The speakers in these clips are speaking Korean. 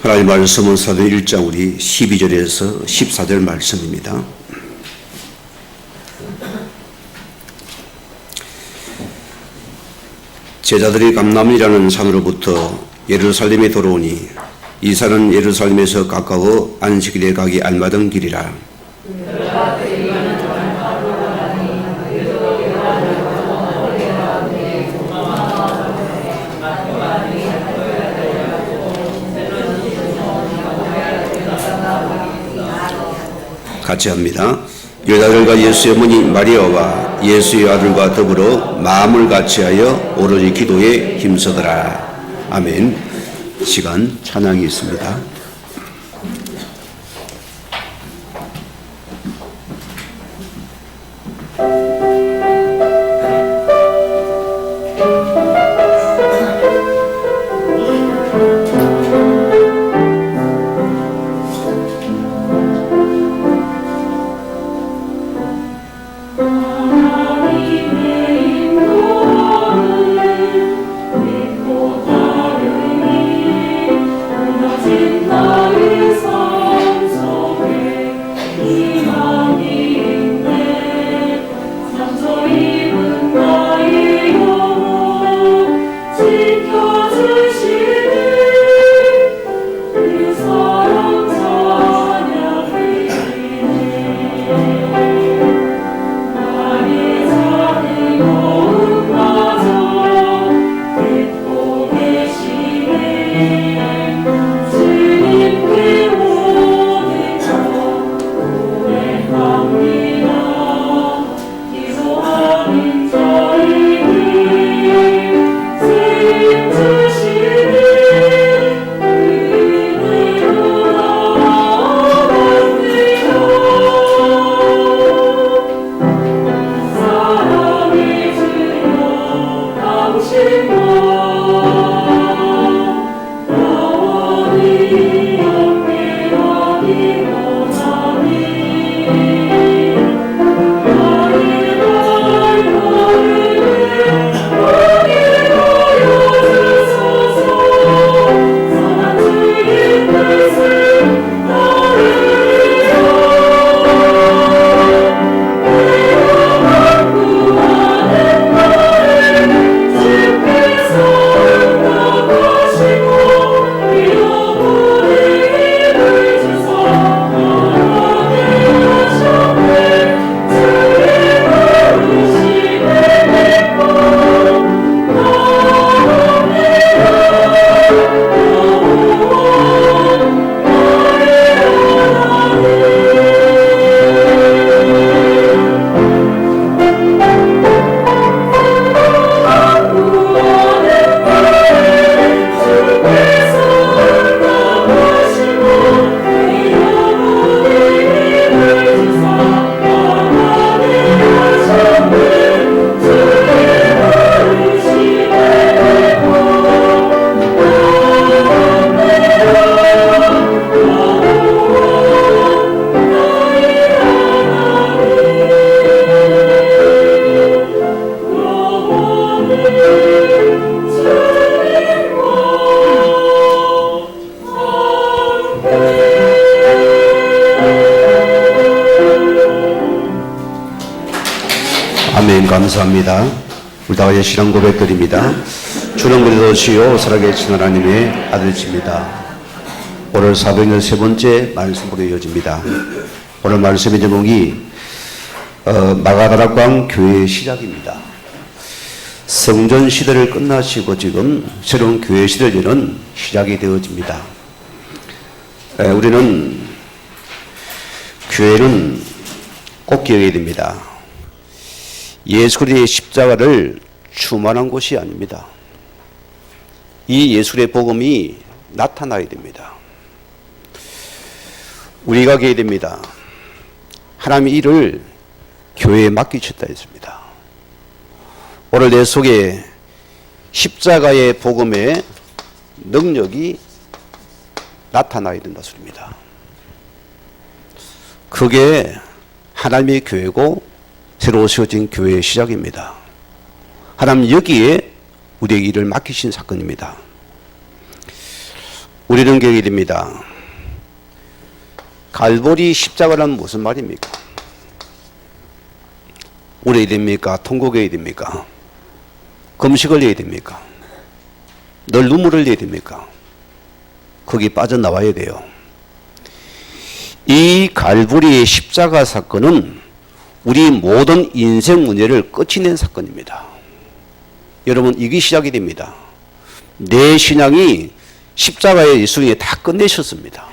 하나님 말씀은 사도행 1장 우리 12절에서 14절 말씀입니다. 제자들이 감람이라는 산으로부터 예루살렘에 돌아오니 이 산은 예루살렘에서 가까워 안식일에 가기 알맞은 길이라. 같이 합니다. 여자들과 예수의 어머니 마리아와 예수의 아들과 더불어 마음을 같이하여 오로지 기도에 힘쓰더라. 아멘. 시간 찬양이 있습니다. 아멘. 감사합니다. 우리 다 같이 신앙 고백드립니다. 주는 그리스도시요 살아계신 하나님의 아들이십니다. 오늘 사도행전 세 번째 말씀으로 이어집니다. 오늘 말씀의 제목이 마가다락방 교회의 시작입니다. 성전 시대를 끝나시고 지금 새로운 교회 시대는 시작이 되어집니다. 우리는 교회는 꼭 기억해야 됩니다. 예수 그리스도의 십자가를 추모하는 곳이 아닙니다. 이 예수의 복음이 나타나야 됩니다. 우리가 기억해야 됩니다. 하나님의 일을 교회에 맡기셨다 했습니다. 오늘 내 속에 십자가의 복음의 능력이 나타나야 된다 소리입니다. 그게 하나님의 교회고 새로 세워진 교회의 시작입니다. 하나님 여기에 우리에게 일을 맡기신 사건입니다. 우리는 계획이 됩니다. 갈보리 십자가란 무슨 말입니까? 울어야 됩니까? 통곡해야 됩니까? 금식을 해야 됩니까? 늘 눈물을 흘려야 됩니까? 거기 빠져나와야 돼요. 이 갈보리의 십자가 사건은 우리 모든 인생 문제를 끝이 낸 사건입니다. 여러분, 이게 시작이 됩니다. 내 신앙이 십자가의 예수님이 다 끝내셨습니다.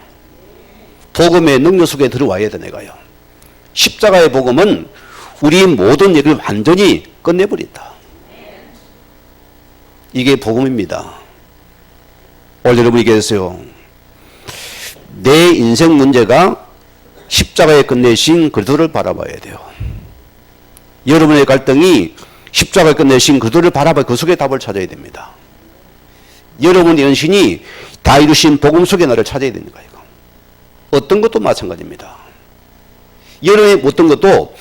복음의 능력 속에 들어와야 돼, 내가요. 십자가의 복음은 우리 모든 일을 완전히 끝내버린다. 이게 복음입니다. 오늘 여러분이 계세요. 내 인생 문제가 십자가에 끝내신 그리스도를 바라봐야 돼요. 여러분의 갈등이 십자가에 끝내신 그리스도를 바라봐 그 속에 답을 찾아야 됩니다. 여러분의 연신이 다 이루신 복음 속에 나를 찾아야 되는 거예요. 어떤 것도 마찬가지입니다. 여러분의 어떤 것도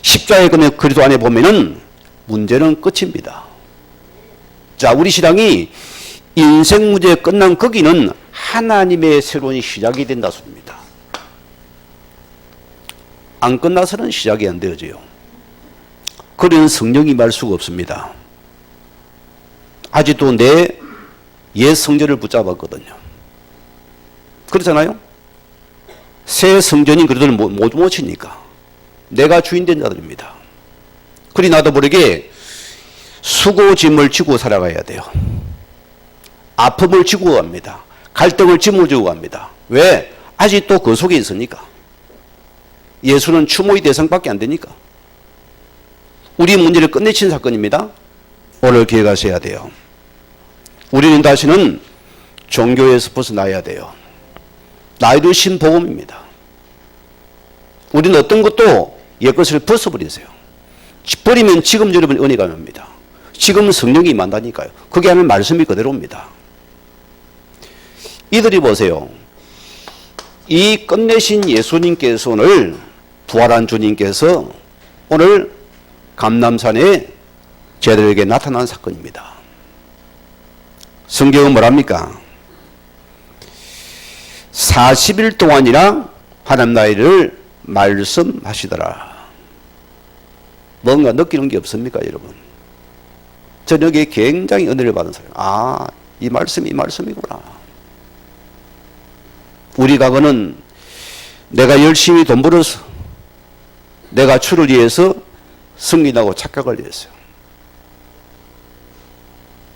십자가에 끝내 그리스도 안에 보면은 문제는 끝입니다. 자, 우리 신앙이 인생 문제 끝난 거기는 하나님의 새로운 시작이 된다 소리입니다. 안 끝나서는 시작이 안 되어져요. 그런 성령이 말 수가 없습니다. 아직도 내 옛 성전을 붙잡았거든요. 그렇잖아요? 새 성전인 그리스도를 못 치니까 내가 주인 된 자들입니다. 그리 나도 모르게 수고짐을 지고 살아가야 돼요. 아픔을 지고 갑니다. 갈등을 짊어지고 갑니다. 왜? 아직도 그 속에 있으니까. 예수는 추모의 대상밖에 안 되니까. 우리 문제를 끝내친 사건입니다. 오늘 기억하셔야 돼요. 우리는 다시는 종교에서 벗어나야 돼요. 나이드신 복음입니다. 우리는 어떤 것도 옛것을 벗어버리세요. 버리면 지금 여러분 은혜가 옵니다. 지금 성령이 임한다니까요. 그게 하는 말씀이 그대로입니다. 이들이 보세요. 이 끝내신 예수님께서 오늘 부활한 주님께서 오늘 감람산에 제자들에게 나타난 사건입니다. 성경은 뭐랍니까? 40일 동안이나 하나님 나이를 말씀하시더라. 뭔가 느끼는 게 없습니까, 여러분? 저녁에 굉장히 은혜를 받은 사람. 아, 이 말씀이구나. 우리 과거는 내가 열심히 돈 벌어서 내가 주를 위해서 승리하고 착각을 했어요.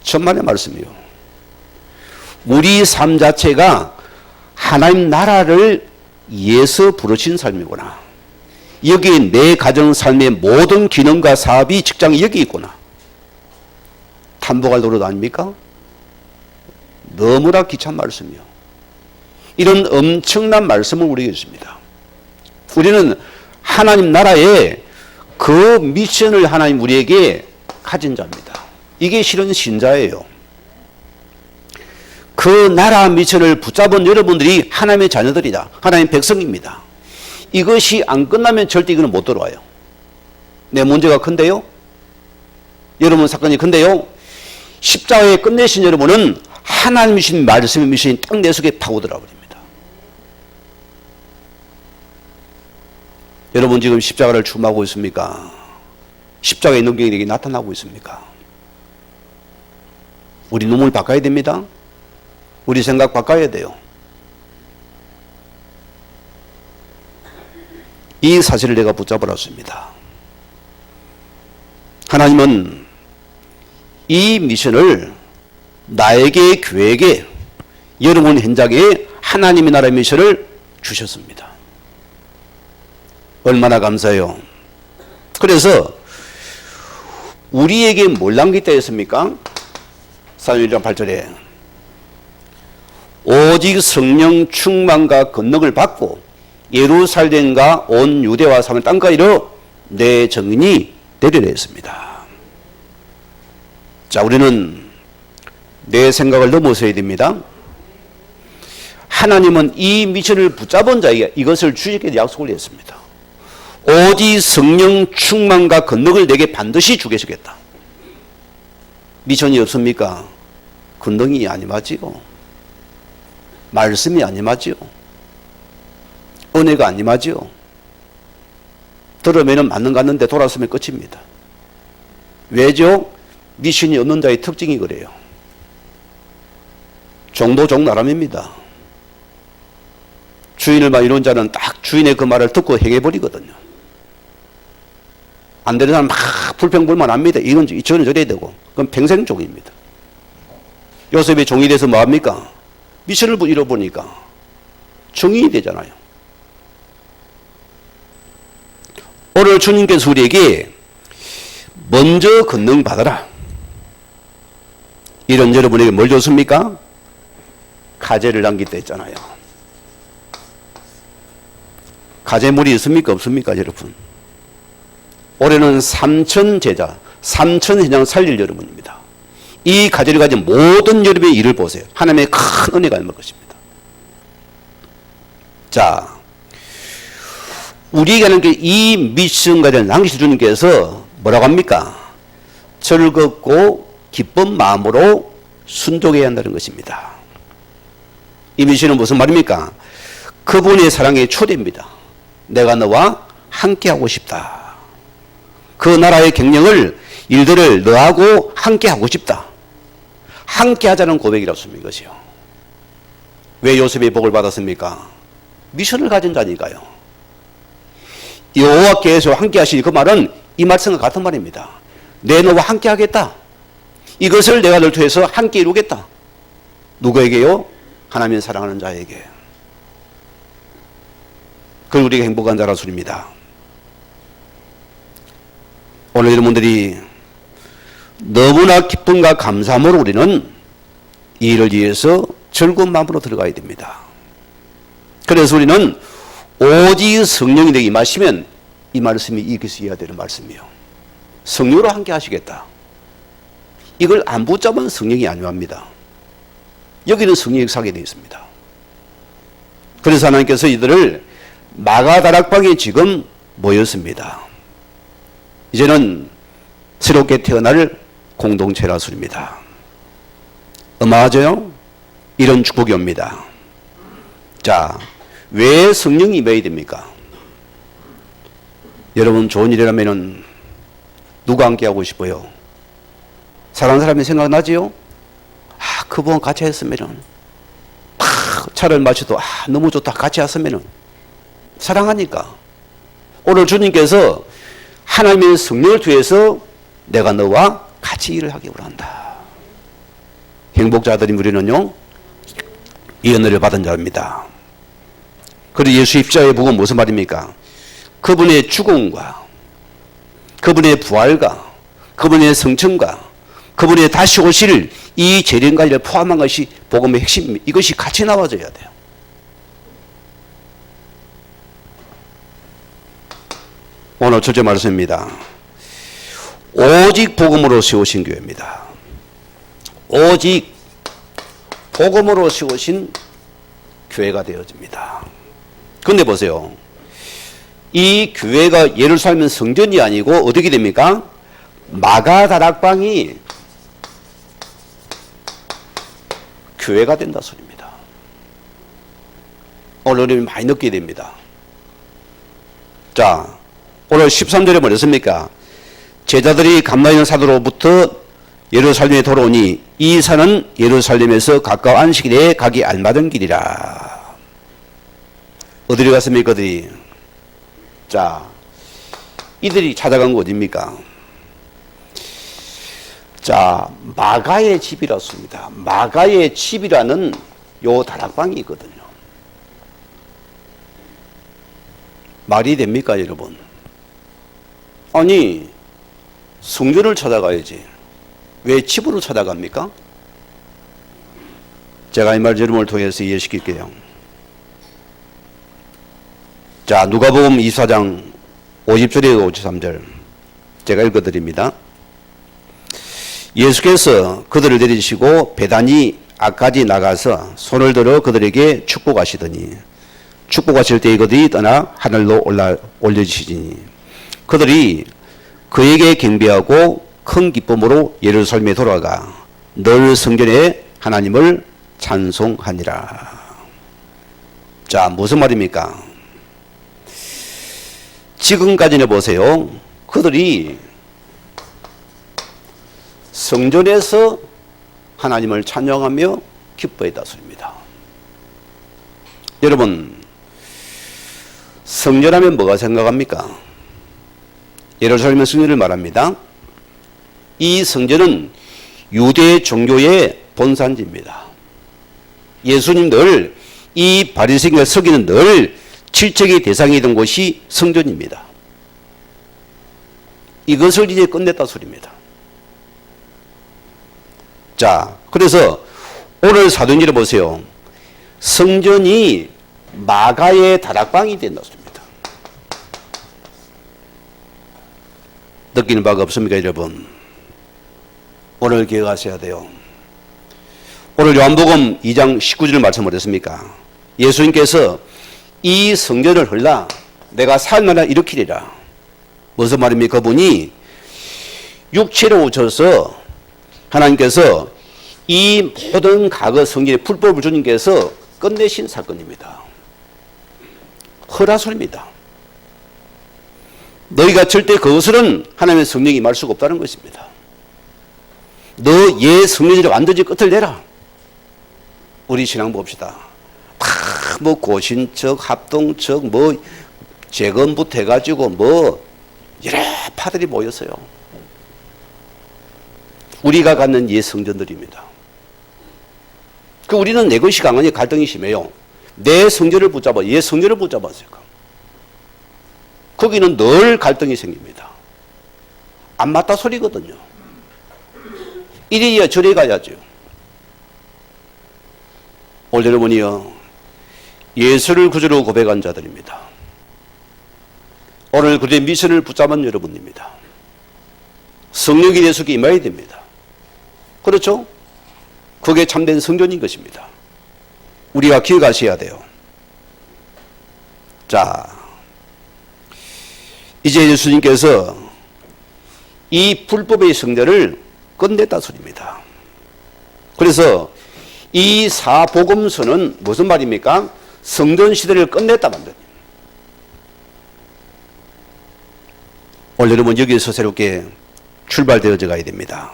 천만의 말씀이요. 우리 삶 자체가 하나님 나라를 위해서 부르신 삶이구나. 여기 내 가정 삶의 모든 기능과 사업이 직장이 여기 있구나. 탐복할 노릇 아닙니까? 너무나 귀한 말씀이요. 이런 엄청난 말씀을 우리에게 있습니다. 우리는 하나님 나라의 그 미션을 하나님 우리에게 가진 자입니다. 이게 실은 신자예요. 그 나라 미션을 붙잡은 여러분들이 하나님의 자녀들이다. 하나님의 백성입니다. 이것이 안 끝나면 절대 이거는 못 들어와요. 내 문제가 큰데요? 여러분 사건이 큰데요? 십자가에 끝내신 여러분은 하나님이신 말씀의 미션이 딱 내 속에 파고들어 버립니다. 여러분 지금 십자가를 추구하고 있습니까? 십자가의 능력이 나타나고 있습니까? 우리 눈물 바꿔야 됩니다. 우리 생각 바꿔야 돼요. 이 사실을 내가 붙잡아놨습니다. 하나님은 이 미션을 나에게, 교회에게, 여러분 현장에 하나님의 나라의 미션을 주셨습니다. 얼마나 감사해요. 그래서 우리에게 뭘 남겼다 했습니까? 사도행전 1장 8절에 오직 성령 충만과 권능을 받고 예루살렘과 온 유대와 사마리아 땅까지로 내 증인이 되리라 했습니다. 자, 우리는 내 생각을 넘어서야 됩니다. 하나님은 이 미션을 붙잡은 자에게 이것을 주에게 약속을 했습니다. 오직 성령 충만과 권능을 내게 반드시 주겠다. 미션이 없습니까? 권능이 아니마지요. 말씀이 안 임하지요. 은혜가 안 임하지요. 들으면 맞는 것 같는데 돌아서면 끝입니다. 왜죠? 미션이 없는 자의 특징이 그래요. 종도 종나람입니다. 주인을 막 이룬 자는 딱 주인의 그 말을 듣고 행해버리거든요. 안 되는 사람 막 불평불만합니다. 이건 저는 저래야 되고. 그건 평생 종입니다. 요셉이 종이 돼서 뭐합니까? 미션을 잃어보니까 증인이 되잖아요. 오늘 주님께서 우리에게 먼저 권능 받아라. 이런 여러분에게 뭘 줬습니까? 가재를 남기다 했잖아요. 가재물이 있습니까? 없습니까? 여러분. 올해는 3천 제자, 3천 회장 살릴 여러분입니다. 이 가재를 가진 모든 여러분의 일을 보세요. 하나님의 큰 은혜가 있는 것입니다. 자, 우리에게는 이 미션 가진 낭시 주님께서 뭐라고 합니까? 즐겁고 기쁜 마음으로 순종해야 한다는 것입니다. 이 미션은 무슨 말입니까? 그분의 사랑의 초대입니다. 내가 너와 함께하고 싶다. 그 나라의 경영을 일들을 너하고 함께하고 싶다. 함께하자는 고백이라고 씁니다. 이것이요. 왜 요셉이 복을 받았습니까? 미션을 가진 자니까요. 여호와께서 함께하시니 그 말은 이 말씀과 같은 말입니다. 내 너와 함께하겠다. 이것을 내가 널 통해서 함께 이루겠다. 누구에게요? 하나님을 사랑하는 자에게. 그걸 우리가 행복한 자라 소리입니다. 오늘 여러분들이 너무나 기쁨과 감사함으로 우리는 이 일을 위해서 즐거운 마음으로 들어가야 됩니다. 그래서 우리는 오직 성령이 되게 임하시면 이 말씀이 이익해야 되는 말씀이에요. 성령으로 함께 하시겠다. 이걸 안 붙잡으면 성령이 아니합니다. 여기는 성령이 역사하게 되어 있습니다. 그래서 하나님께서 이들을 마가다락방에 지금 모였습니다. 이제는 새롭게 태어날 공동체라 소리입니다. 어마하죠? 이런 축복이 옵니다. 자, 왜 성령이 임해야 됩니까? 여러분 좋은 일이라면 누가 함께 하고 싶어요? 사랑하는 사람이 생각나지요? 그분 같이 했으면은 차를 마셔도 너무 좋다 같이 했으면은 사랑하니까. 오늘 주님께서 하나님의 성령을 통해서 내가 너와 같이 일을 하기 원한다. 행복자들인 우리는요 이 은혜를 받은 자입니다. 그리고 예수 십자가의 복음은 무슨 말입니까? 그분의 죽음과 그분의 부활과 그분의 성천과 그분의 다시 오실 이 재림관리를 포함한 것이 복음의 핵심입니다. 이것이 같이 나와져야 돼요. 오늘 첫째 말씀입니다. 오직 복음으로 세우신 교회입니다. 오직 복음으로 세우신 교회가 되어집니다. 그런데 보세요. 이 교회가 예루살렘 성전이 아니고 어떻게 됩니까? 마가다락방이 교회가 된다 소리입니다. 오늘 우리 많이 느끼게 됩니다. 자, 오늘 13절에 뭐랬습니까? 제자들이 감나인 사도로부터 예루살렘에 돌아오니 이 산은 예루살렘에서 가까운 안식일에 가기 알맞은 길이라. 어디로 갔습니까? 그들이? 자, 이들이 찾아간 거 어디입니까? 자, 마가의 집이라습니다. 마가의 집이라는 요 다락방이 있거든요. 말이 됩니까, 여러분? 아니, 성전을 찾아가야지. 왜 집으로 찾아갑니까? 제가 이 말 여러분을 통해서 이해시킬게요. 자, 누가복음 24장 50절에 53절 제가 읽어드립니다. 예수께서 그들을 내리시고 베다니 앞까지 나가서 손을 들어 그들에게 축복하시더니 축복하실 때 그들이 떠나 하늘로 올려지시니 그들이 그에게 경배하고 큰 기쁨으로 예루살렘에 돌아가 늘 성전에 하나님을 찬송하니라. 자, 무슨 말입니까? 지금까지는 보세요. 그들이 성전에서 하나님을 찬양하며 기뻐했다 소리입니다. 여러분, 성전하면 뭐가 생각합니까? 예루살렘 성전을 말합니다. 이 성전은 유대 종교의 본산지입니다. 예수님 늘 이 바리새인과 서기는 늘 질책의 대상이 된 곳이 성전입니다. 이것을 이제 끝냈다 소리입니다. 자, 그래서 오늘 사도행전을 보세요. 성전이 마가의 다락방이 된다 소리입니다. 느끼는 바가 없습니까, 여러분? 오늘 기억하셔야 돼요. 오늘 요한복음 2장 19절 말씀 어땠습니까? 예수님께서 이 성전을 헐라 내가 살만하 일으키리라. 무슨 말입니까? 그분이 육체로 오셔서 하나님께서 이 모든 과거 성전의 불법을 주님께서 끝내신 사건입니다. 허라소리입니다. 너희가 절대 그것은 하나님의 성령이 임할 수가 없다는 것입니다. 너 옛 성령이라 완전히 끝을 내라. 우리 신앙 봅시다. 뭐 고신척, 합동척, 뭐 재건부터 해가지고 뭐 여러 파들이 모였어요. 우리가 갖는 옛 성전들입니다. 그 우리는 내 것이 강하니 갈등이 심해요. 내 성전을 붙잡아, 옛 성전을 붙잡았어요. 거기는 늘 갈등이 생깁니다. 안 맞다 소리거든요. 이리야 저리 가야죠. 오늘 여러분이요, 예수를 구주로 고백한 자들입니다. 오늘 그들의 미션을 붙잡은 여러분입니다. 성령이 내 속에 임해야 됩니다. 그렇죠? 그게 참된 성전인 것입니다. 우리가 기억하셔야 돼요. 자, 이제 예수님께서 이 불법의 성전을 끝냈다 소리입니다. 그래서 이 사복음서는 무슨 말입니까? 성전 시대를 끝냈다 말입니다. 오늘 여러분 여기서 새롭게 출발되어져 가야 됩니다.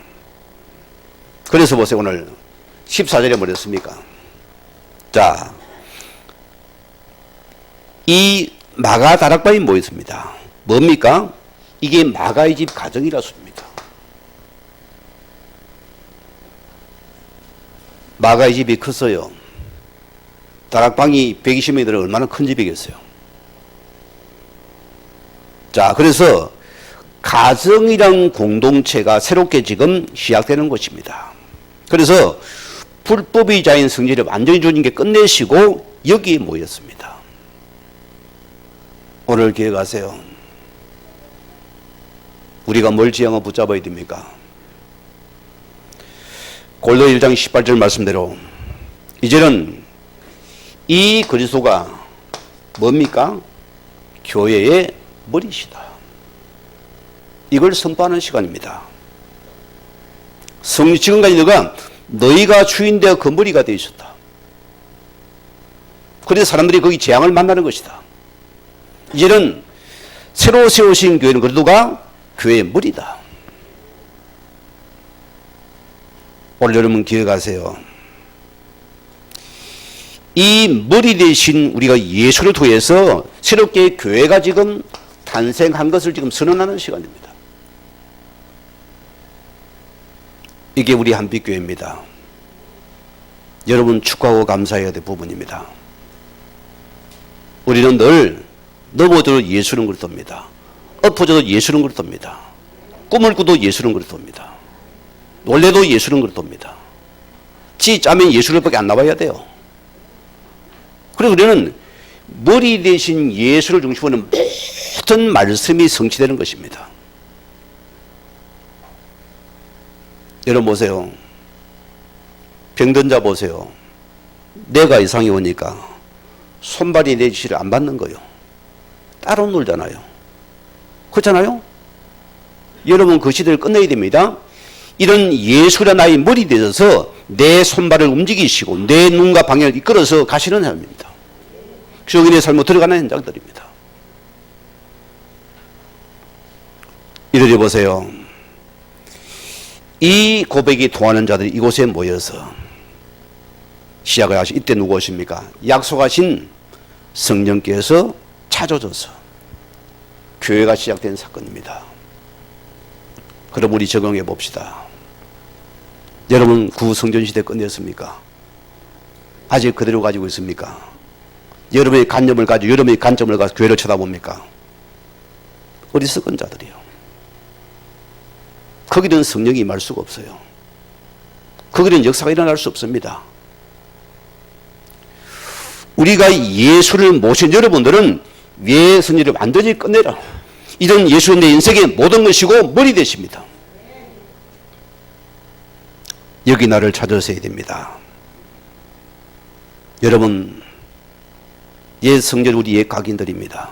그래서 보세요. 오늘 14절에 뭐랬습니까? 자, 이 마가 다락방이 뭐였습니다? 뭡니까? 이게 마가의 집 가정이라 소리입니다. 마가의 집이 컸어요. 다락방이 120명이 들어 얼마나 큰 집이겠어요. 자, 그래서 가정이란 공동체가 새롭게 지금 시작되는 것입니다. 그래서 불법의 자인 성전을 완전히 주님께 끝내시고 여기에 모였습니다. 오늘 기억하세요. 우리가 뭘 지향을 붙잡아야 됩니까? 골로 1장 18절 말씀대로 이제는 이 그리스도가 뭡니까? 교회의 머리시다. 이걸 선포하는 시간입니다. 성령 지금까지 너희가 주인되어 그 머리가 되어 있었다. 그래서 사람들이 거기 재앙을 만나는 것이다. 이제는 새로 세우신 교회는 그리스도가 교회의 머리다. 오늘 여러분 기억하세요. 이 머리 대신 우리가 예수를 통해서 새롭게 교회가 지금 탄생한 것을 지금 선언하는 시간입니다. 이게 우리 한빛교회입니다. 여러분 축하하고 감사해야 될 부분입니다. 우리는 늘 넘어져도 예수는 그렇답니다. 엎어져도 예수는 그렇답니다. 꿈을 꾸도 예수는 그렇답니다. 놀래도 예수는 그렇답니다. 지 짜면 예수를밖에 안 나와야 돼요. 그래서 우리는 머리 대신 예수를 중심으로 하는 모든 말씀이 성취되는 것입니다. 여러분 보세요. 병든 자 보세요. 내가 이상이 오니까 손발이 내 지시를 안 받는 거예요. 따로 놀잖아요. 그렇잖아요? 여러분 그 시대를 끝내야 됩니다. 이런 예수라 나의 머리 되셔서 내 손발을 움직이시고 내 눈과 방향을 이끌어서 가시는 사람입니다. 증인의 삶으로 들어가는 현장들입니다. 이러지 보세요. 이 고백이 통하는 자들이 이곳에 모여서 시작을 하시. 이때 누구 오십니까? 약속하신 성령께서 찾아줘서 교회가 시작된 사건입니다. 그럼 우리 적용해 봅시다. 여러분 구성전시대 끝냈습니까? 아직 그대로 가지고 있습니까? 여러분의 관념을 가지고 여러분의 관점을 가지고 교회를 쳐다봅니까? 어리석은 자들이요. 거기는 성령이 임할 수가 없어요. 거기는 역사가 일어날 수 없습니다. 우리가 예수를 모신 여러분들은 예수님을 완전히 끝내라. 이런 예수는 내 인생의 모든 것이고 머리 되십니다. 여기 나를 찾으셔야 됩니다. 여러분, 옛 성전 우리 옛 각인들입니다.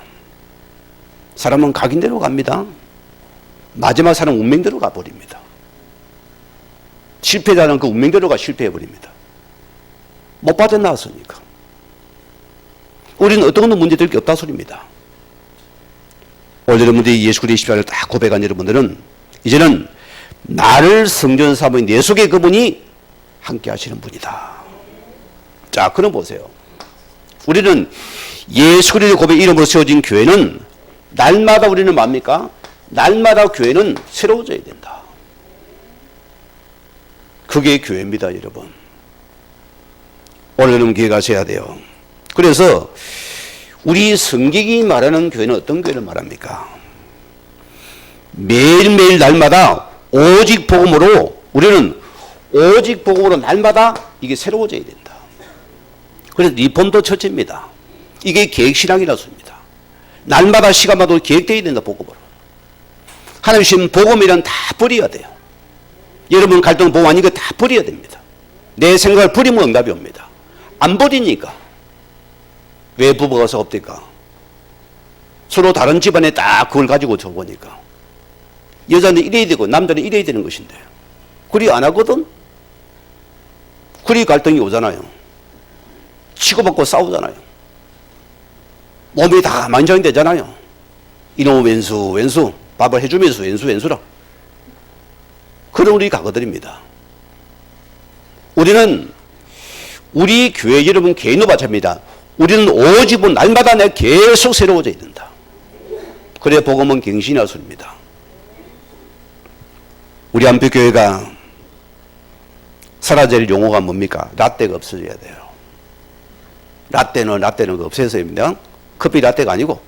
사람은 각인대로 갑니다. 마지막 사람은 운명대로 가버립니다. 실패자는 그 운명대로 실패해버립니다. 못 빠져나왔으니까. 우리는 어떤 문제될 게 없다 소리입니다. 오늘 여러분들이 예수 그리스도의 십자가를 딱 고백한 여러분들은 이제는 나를 성전 삼은 내 속에 그분이 함께 하시는 분이다. 자, 그럼 보세요. 우리는 예수 그리스도의 고백 이름으로 세워진 교회는 날마다 우리는 뭡니까? 날마다 교회는 새로워져야 된다. 그게 교회입니다, 여러분. 오늘 여러분 교회 가셔야 돼요. 그래서 우리 성경이 말하는 교회는 어떤 교회를 말합니까? 매일매일 날마다 오직 복음으로 우리는 오직 복음으로 날마다 이게 새로워져야 된다. 그래서 리폼도 첫째입니다. 이게 계획신앙이라고 합니다. 날마다 시간마다 계획되어야 된다. 복음으로. 하나님 주신 복음이란 다 버려야 돼요. 여러분 갈등 복음 아니고 다 버려야 됩니다. 내 생각을 버리면 응답이 옵니다. 안 버리니까 왜 부부가 싸웁니까? 서로 다른 집안에 딱 그걸 가지고 줘보니까 여자는 이래야 되고 남자는 이래야 되는 것인데 그리 안 하거든? 그리 갈등이 오잖아요. 치고받고 싸우잖아요. 몸이 다 만장이 되잖아요. 이놈 왼수 밥을 해주면서 왼수라. 그런 우리 가거들입니다. 우리는 우리 교회 여러분 개인도 마찬가지입니다. 우리는 오직 날마다 내가 계속 새로워져야 된다. 그래 복음은 갱신할 수입니다. 우리 안표교회가 사라질 용어가 뭡니까? 라떼가 없어져야 돼요. 라떼는 그 없애서입니다. 커피 라떼가 아니고.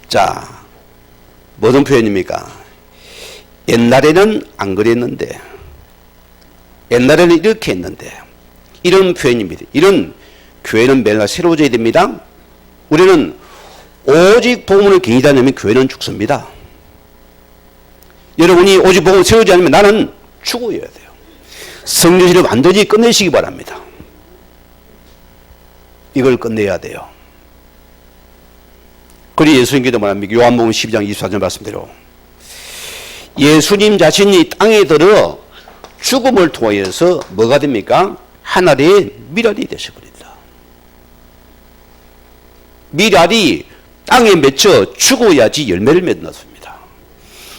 자, 무슨 표현입니까? 옛날에는 안 그랬는데, 옛날에는 이렇게 했는데, 이런 표현입니다. 이런 교회는 매일 새로워져야 됩니다. 우리는 오직 복음을 갱신하지 않으면 교회는 죽습니다. 여러분이 오직 복음을 세우지 않으면 나는 죽어야 돼요. 성령실을 완전히 끝내시기 바랍니다. 이걸 끝내야 돼요. 그리 예수님께도 말합니다. 요한복음 12장 24절 말씀대로 예수님 자신이 땅에 들어 죽음을 통해서 뭐가 됩니까? 하나님의 미랄이 되셔버린다. 미랄이 땅에 맺혀 죽어야지 열매를 맺는습니다.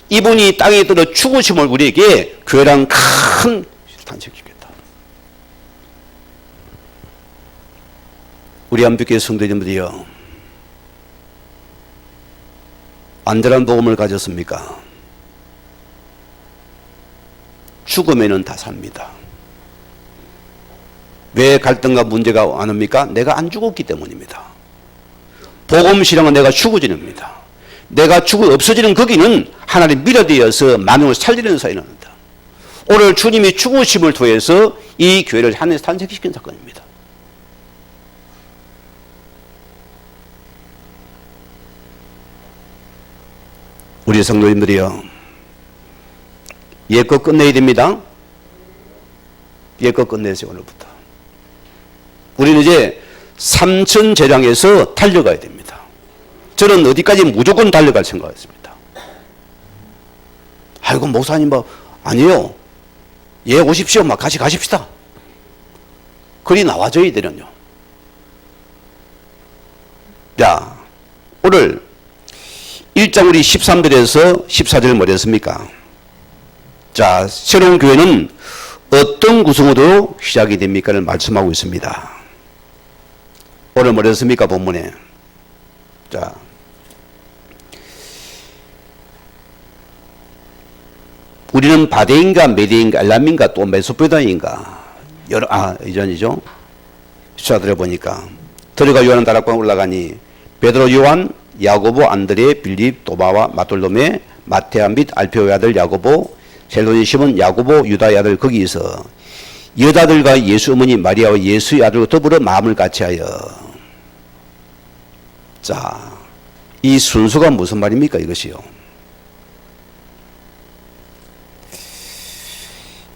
이분이 땅에 들어 죽으심을 우리에게 교회랑 큰 탄식시켰다. 우리 안복교회 성도님들이요, 안전한 복음을 가졌습니까? 죽음에는 다 삽니다. 왜 갈등과 문제가 안 옵니까? 내가 안 죽었기 때문입니다. 복음 신앙은 내가 죽어지는 겁니다. 내가 죽어 없어지는 거기는 하나님 밀어되어서 만물을 살리는 사이는 합니다. 오늘 주님이 죽으심을 통해서 이 교회를 하나님께서 탄생시킨 사건입니다. 우리 성도님들이요, 옛것 끝내야 됩니다. 옛것 끝내세요. 오늘부터 우리는 이제 삼천제장에서 달려가야 됩니다. 저는 어디까지 무조건 달려갈 생각이었습니다. 아이고 목사님 뭐 아니에요. 오십시오. 막 같이 가십시다. 그리 나와줘야 되는요. 오늘 1장 우리 13절에서 14절 뭐랬습니까? 자, 새로운 교회는 어떤 구성으로 시작이 됩니까를 말씀하고 있습니다. 오늘 뭐랬습니까? 본문에. 자, 우리는 바데인가 메데인가 엘람인가 또 메소포타미아인가 이전이죠. 수사들어 보니까 들어가 요한 다락방 올라가니 베드로 요한 야고보 안드레 빌립 도마와 마톨로메 마테아 및 알페오의 아들 야고보 셀로니 시몬 야고보 유다의 아들 거기서 여자들과 예수 어머니 마리아와 예수의 아들과 더불어 마음을 같이하여. 자, 이 순서가 무슨 말입니까? 이것이요.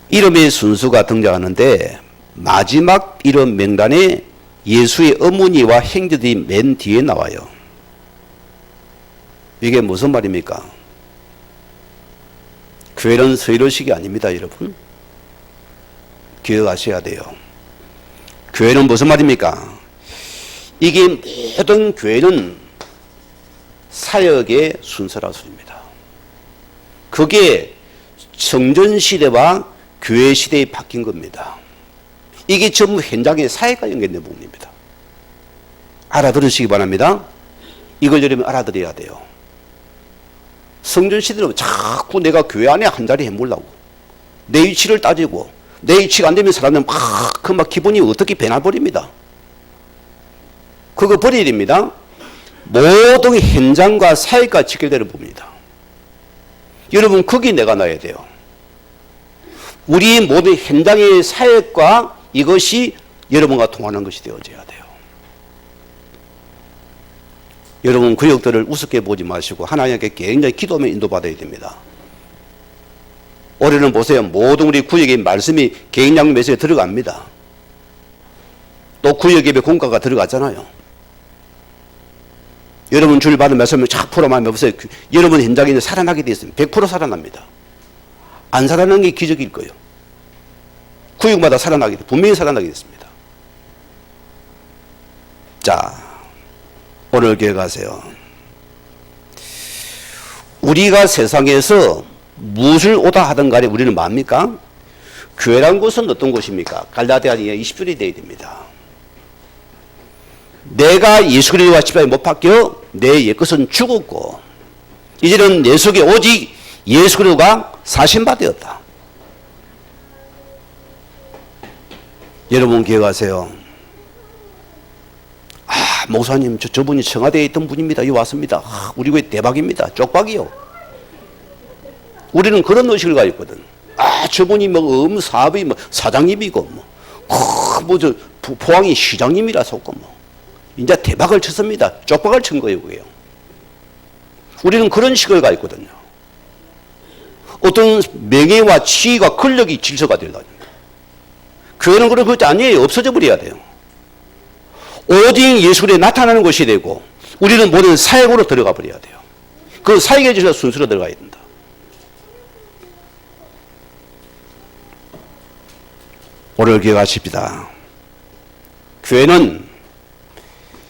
이름의 순서가 등장하는데 마지막 이름 명단에 예수의 어머니와 형제들이 맨 뒤에 나와요. 이게 무슨 말입니까? 교회는 서열의식이 아닙니다, 여러분. 기억하셔야 돼요. 교회는 무슨 말입니까? 이게 모든 교회는 사역의 순서라 소리입니다. 그게 성전시대와 교회 시대에 바뀐 겁니다. 이게 전부 현장의 사회가 연결된 부분입니다. 알아들으시기 바랍니다. 이걸 여러분 알아들어야 돼요. 성전 시대는 자꾸 내가 교회 안에 한 자리 해보려고 내 위치를 따지고 내 위치가 안 되면 사람들은 막 기분이 어떻게 변해버립니다. 그거 버려야 됩니다. 모든 현장과 사회가 직결되는 부분입니다. 여러분 거기 내가 놔야 돼요. 우리 모든 현장의 사역과 이것이 여러분과 통하는 것이 되어져야 돼요. 여러분 구역들을 우습게 보지 마시고 하나님께 굉장히 기도하며 인도받아야 됩니다. 올해는 보세요. 모든 우리 구역의 말씀이 개인양 메시지에 들어갑니다. 또 구역예배 공과가 들어갔잖아요. 여러분 주일 받은 말씀을 착 풀어만 해보세요. 여러분 현장에 살아나게 되어 있습니다. 100% 살아납니다. 안 살아나는 게 기적일 거예요. 구역마다 살아나게 돼, 분명히 살아나게 됐습니다. 자, 오늘 기억하세요. 우리가 세상에서 무엇을 오다 하든 간에 우리는 뭡니까? 교회란 곳은 어떤 곳입니까? 갈라디아 20절이 되어야 됩니다. 내가 예수 그리스도와 십자가에 못 박혀 내 옛것은 죽었고 이제는 내 속에 오직 예수 그리스도가 사신 바 되었다. 여러분 기억하세요. 목사님 저분이 청와대에 있던 분입니다. 여기 왔습니다. 우리 교회 대박입니다. 쪽박이요. 우리는 그런 의식을 가지고 있거든. 저분이 사업이 사장님이고 포항이 시장님이라서 이제 대박을 쳤습니다. 쪽박을 친 거예요, 그게요. 우리는 그런 식을 가지고 있거든요. 어떤 명예와 지위와 권력이 질서가 되려고 합니다. 교회는 그런 것이 아니에요. 없어져 버려야 돼요. 오직 예수에 나타나는 것이 되고 우리는 모든 사역으로 들어가 버려야 돼요. 그 사역의 질서 순서로 들어가야 된다. 오늘 기억하십시다. 교회는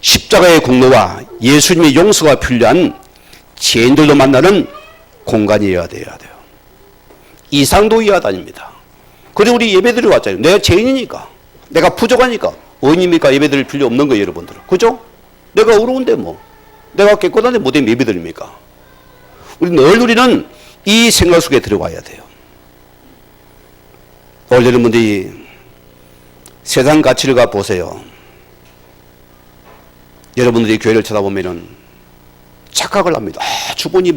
십자가의 공로와 예수님의 용서가 필요한 죄인들도 만나는 공간이어야 돼요. 이상도 이하도 아닙니다. 그리고 우리 예배드리러 왔잖아요. 내가 죄인이니까, 내가 부족하니까 의원님이니까 예배드릴 필요 없는 거예요, 여러분들은. 그죠? 내가 어려운데 내가 깨끗한데 못하면 예배드립니까? 우리는 이 생각 속에 들어가야 돼요. 오늘 여러분들이 세상 가치를 가 보세요. 여러분들이 교회를 쳐다보면은 착각을 합니다. 저분이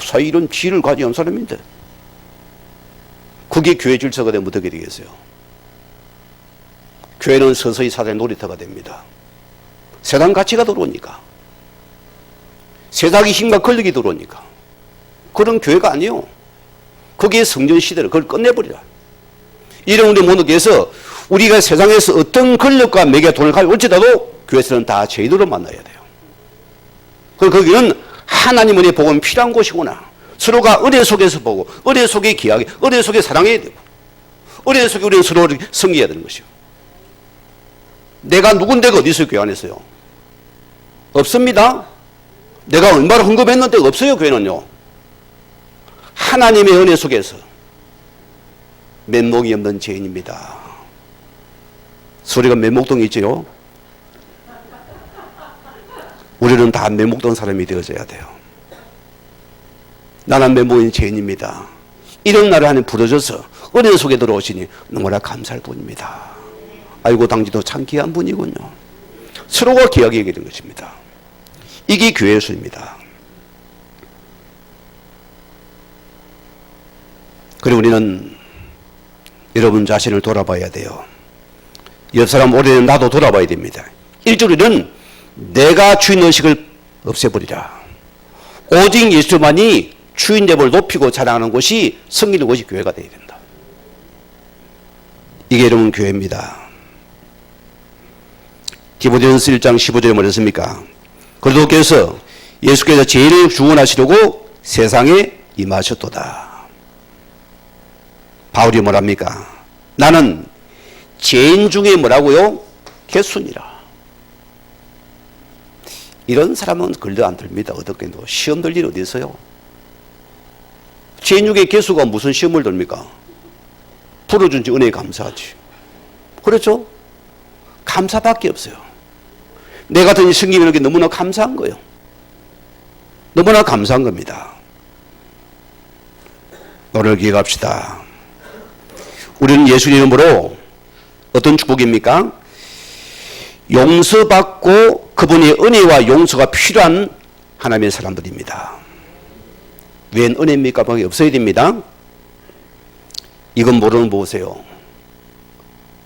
사회 이런 지혜를 가진 사람인데. 그게 교회 질서가 되면 어떻게 되겠어요? 교회는 서서히 사단의 놀이터가 됩니다. 세상 가치가 들어오니까. 세상의 힘과 권력이 들어오니까. 그런 교회가 아니에요. 그게 성전 시대를 그걸 끝내버리라. 이런 우리 모두께서 우리가 세상에서 어떤 권력과 매개 돈을 가지고 올지라도 교회에서는 다 죄인으로 만나야 돼요. 그리고 거기는 하나님 은혜 복음이 필요한 곳이구나. 서로가 은혜 속에서 보고 은혜 속에 기하게 은혜 속에 사랑해야 되고 은혜 속에 우리는 서로를 섬겨야 되는 것이요. 내가 누군데가 어디서 교회 안에서요? 없습니다. 내가 얼마나 헌금했는데 없어요. 교회는요. 하나님의 은혜 속에서 면목이 없는 죄인입니다. 소리가 면목동이 있지요. 우리는 다 면목동 사람이 되어져야 돼요. 나는 면목인 죄인입니다. 이런 날을 하나님 부르셔서 은혜 속에 들어오시니 너무나 감사할 뿐입니다. 아이고 당지도 참 귀한 분이군요. 서로가 귀하게 여기는 것입니다. 이게 교회의 수입니다. 그리고 우리는 여러분 자신을 돌아봐야 돼요. 옆 사람 오래는 나도 돌아봐야 됩니다. 1절에는 내가 주인의식을 없애버리라. 오직 예수만이 주인됨을 높이고 자랑하는 곳이 성기는 곳이 교회가 되어야 된다. 이게 여러분 교회입니다. 디모데전서 1장 15절에 뭐랬습니까? 그리스도께서 예수께서 죄인을 구원하시려고 세상에 임하셨도다. 바울이 뭐랍니까? 나는 죄인 중에 뭐라고요? 개순이라. 이런 사람은 걸려 안 들립니다. 어떻게도 시험 들 일 어디 있어요? 죄인 중에 개수가 무슨 시험을 들입니까? 풀어준 지 은혜에 감사하지. 그렇죠? 감사밖에 없어요. 내 같은 성김에게 너무나 감사한 거예요. 너무나 감사한 겁니다. 오늘 기억합시다. 우리는 예수 이름으로 어떤 축복입니까? 용서받고 그분의 은혜와 용서가 필요한 하나님의 사람들입니다. 웬 은혜입니까? 방에 없어야 됩니다. 이건 모르는 보세요.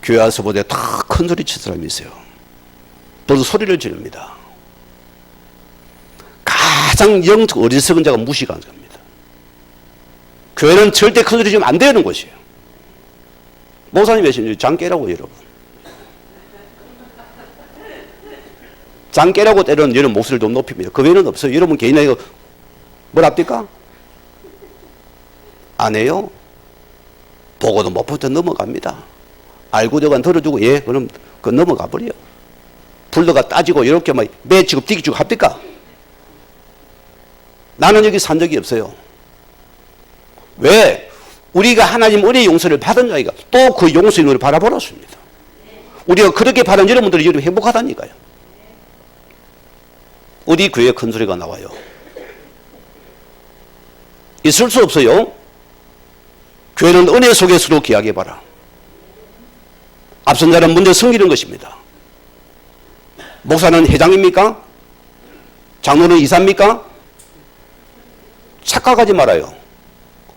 교회 와서 보다 다 큰 소리 칠 사람이 있어요. 또 소리를 지릅니다. 가장 영적 어리석은 자가 무시가 안 됩니다. 교회는 절대 큰 소리 지르면 안 되는 곳이에요. 목사님 계신 장 깨라고 여러분. 장 깨라고 때로는 여러분 목소리를 좀 높입니다. 그 외에는 없어요. 여러분 개인이 이거 뭘 합니까? 안 해요. 보고도 못 보고 넘어갑니다. 알고 저간 들어주고 예 그럼 그 넘어가 버려요. 불러가 따지고 이렇게 막 매치고 뛰기치고 합니까? 나는 여기 산 적이 없어요. 왜? 우리가 하나님 은혜의 용서를 받은 자이가 또 그 용서의 눈을 바라보았습니다. 우리가 그렇게 바른 여러분들이 여러분 행복하다니까요. 어디 교회에 큰 소리가 나와요? 있을 수 없어요. 교회는 은혜 속에서도 귀하게 봐라. 앞선 자는 먼저 섬기는 것입니다. 목사는 회장입니까? 장로는 이사입니까? 착각하지 말아요.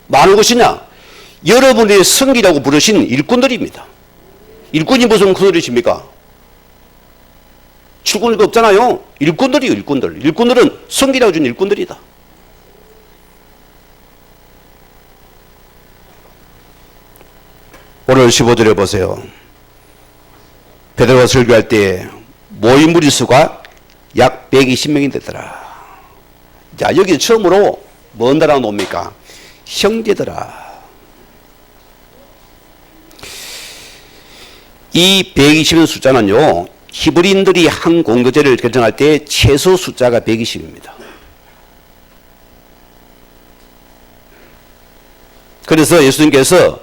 많은 것이냐? 여러분의 성기라고 부르신 일꾼들입니다. 일꾼이 무슨 큰 소리십니까? 출근이 없잖아요. 일꾼들이요, 일꾼들. 일꾼들은 성기라고 준 일꾼들이다. 오늘 15절에 보세요. 베드로가 설교할 때 모인 무리수가 약 120명이 되더라. 자, 여기 처음으로 뭔 나라 놉니까? 형제들아. 이 120의 숫자는요, 히브리인들이 한 공교제를 결정할 때 최소 숫자가 120입니다. 그래서 예수님께서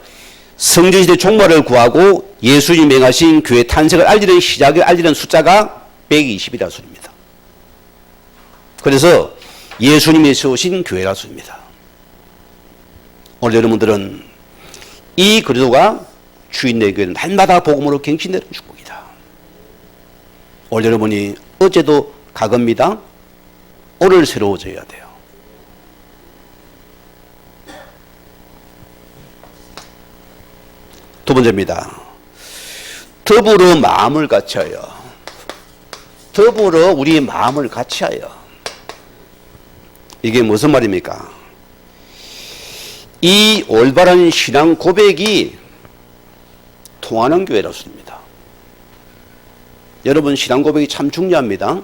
성전시대 종말을 구하고 예수님이 명하신 교회 탄생을 알리는 시작을 알리는 숫자가 120이라 소리입니다. 그래서 예수님이 세우신 교회라 소리입니다. 오늘 여러분들은 이 그리스도가 주인의 교회는 날마다 복음으로 갱신되는 축복이다. 오늘 여러분이 어제도 과거입니다. 오늘 새로워져야 돼요. 두 번째입니다. 더불어 마음을 같이하여. 더불어 우리 마음을 같이하여. 이게 무슨 말입니까? 이 올바른 신앙 고백이 통하는 교회라습니다. 여러분 신앙 고백이 참 중요합니다.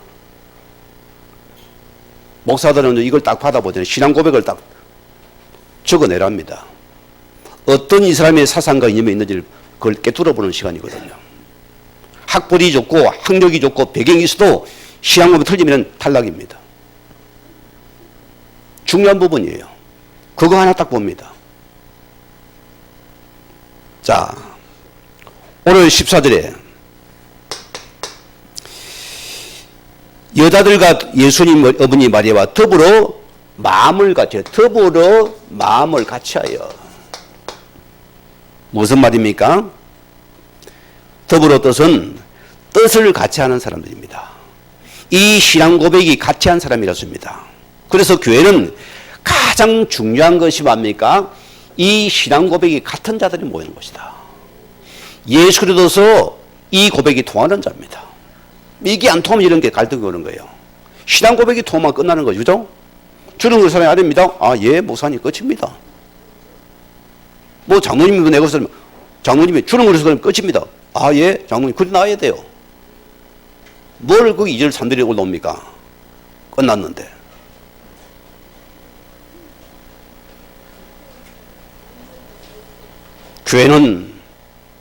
목사들은 이걸 딱 받아보잖아요. 신앙 고백을 딱 적어내랍니다. 어떤 이 사람의 사상과 이념이 있는지를 그걸 깨뚫어보는 시간이거든요. 학벌이 좋고 학력이 좋고 배경이 있어도 신앙 고백이 틀리면 탈락입니다. 중요한 부분이에요. 그거 하나 딱 봅니다. 자, 오늘 14절에 여자들과 예수님 어머니 마리아와 더불어 마음을 같이 하여. 무슨 말입니까? 더불어 뜻은 뜻을 같이 하는 사람들입니다. 이 신앙 고백이 같이 한 사람이라습니다. 그래서 교회는 가장 중요한 것이 뭡니까? 이 신앙 고백이 같은 자들이 모이는 것이다. 예수 그리스도서 이 고백이 통하는 자입니다. 이게 안 통하면 이런 게 갈등이 오는 거예요. 신앙 고백이 통하면 끝나는 거죠. 그죠? 주는 그 사람이 아닙니다. 아, 예, 목사님 끝입니다. 뭐 장로님이 내가 그러면 장로님이 주는 그리스도는 끝입니다. 아, 예, 장로님 그래 나와야 돼요. 뭘 그 2절 3절에 올라옵니까? 끝났는데. 교회는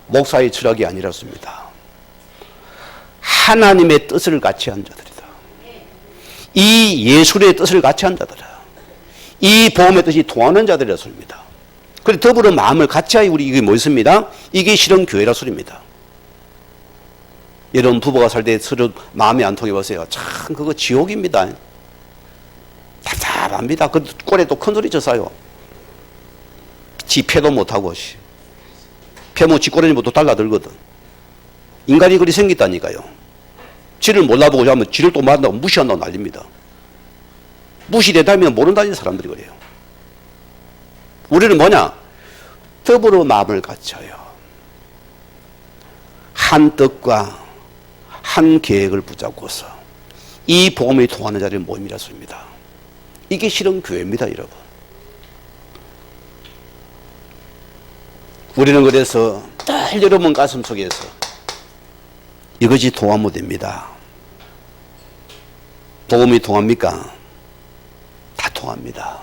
목사의 철학이 아니랐습니다. 하나님의 뜻을 같이 한 자들이다. 이 예술의 뜻을 같이 한 자들이다. 이 복음의 뜻이 통하는 자들이었습니다. 그리고 더불어 마음을 같이 하여 우리 이게 뭐 있습니다? 이게 실은 교회라 소리입니다. 여러분 부부가 살 때 서로 마음이 안 통해 보세요. 참 그거 지옥입니다. 답답합니다. 그 꼴에 또 큰 소리 쳤어요. 지 패도 못하고 패모 지 꼬리니 또 달라들거든. 인간이 그리 생겼다니까요. 지를 몰라보고 하면 지를 또 만나고 무시한다고 난립니다. 무시되다면 모른다는 사람들이 그래요. 우리는 뭐냐? 더불어 마음을 갖춰요. 한 뜻과 한 계획을 붙잡고서 이 복음이 통하는 자리의 모임이라습니다. 이게 실은 교회입니다, 여러분. 우리는 그래서 늘 여러분 가슴 속에서 이것이 통하면 됩니다. 복음이 통합니까? 다 통합니다.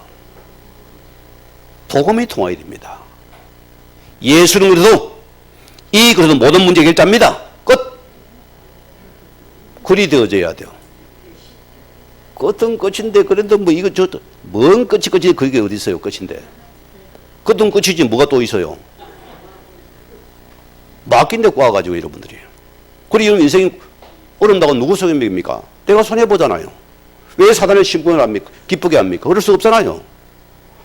복음이 통해야 됩니다. 예수는 그래도 그래도 모든 문제 결자입니다. 끝. 그리 되어져야 돼요. 끝은 끝인데 그래도 뭐 이거 뭔 끝이 그게 어디 있어요? 끝인데. 끝은 끝이지 뭐가 또 있어요? 맡긴 데 꼬아가지고 여러분들이. 그리고 인생이 어렵다고 누구 속입니까? 내가 손해보잖아요. 왜 사단의 심부름을 합니까? 기쁘게 합니까? 그럴 수 없잖아요.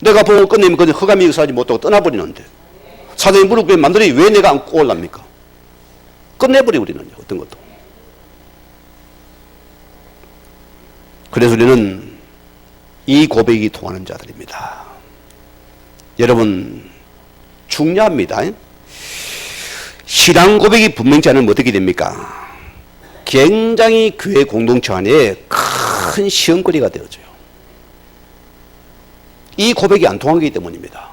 내가 보고 끝내면 그냥 허감이 역사하지 못하고 떠나버리는데 사단이 무릎에 만들이 왜 내가 안고 올랍니까? 끝내버리거든요. 어떤 것도. 그래서 우리는 이 고백이 통하는 자들입니다. 여러분 중요합니다. 신앙 고백이 분명치 않으면 어떻게 됩니까? 굉장히 교회 공동체 안에 큰 시험거리가 되어져요. 이 고백이 안 통하기 때문입니다.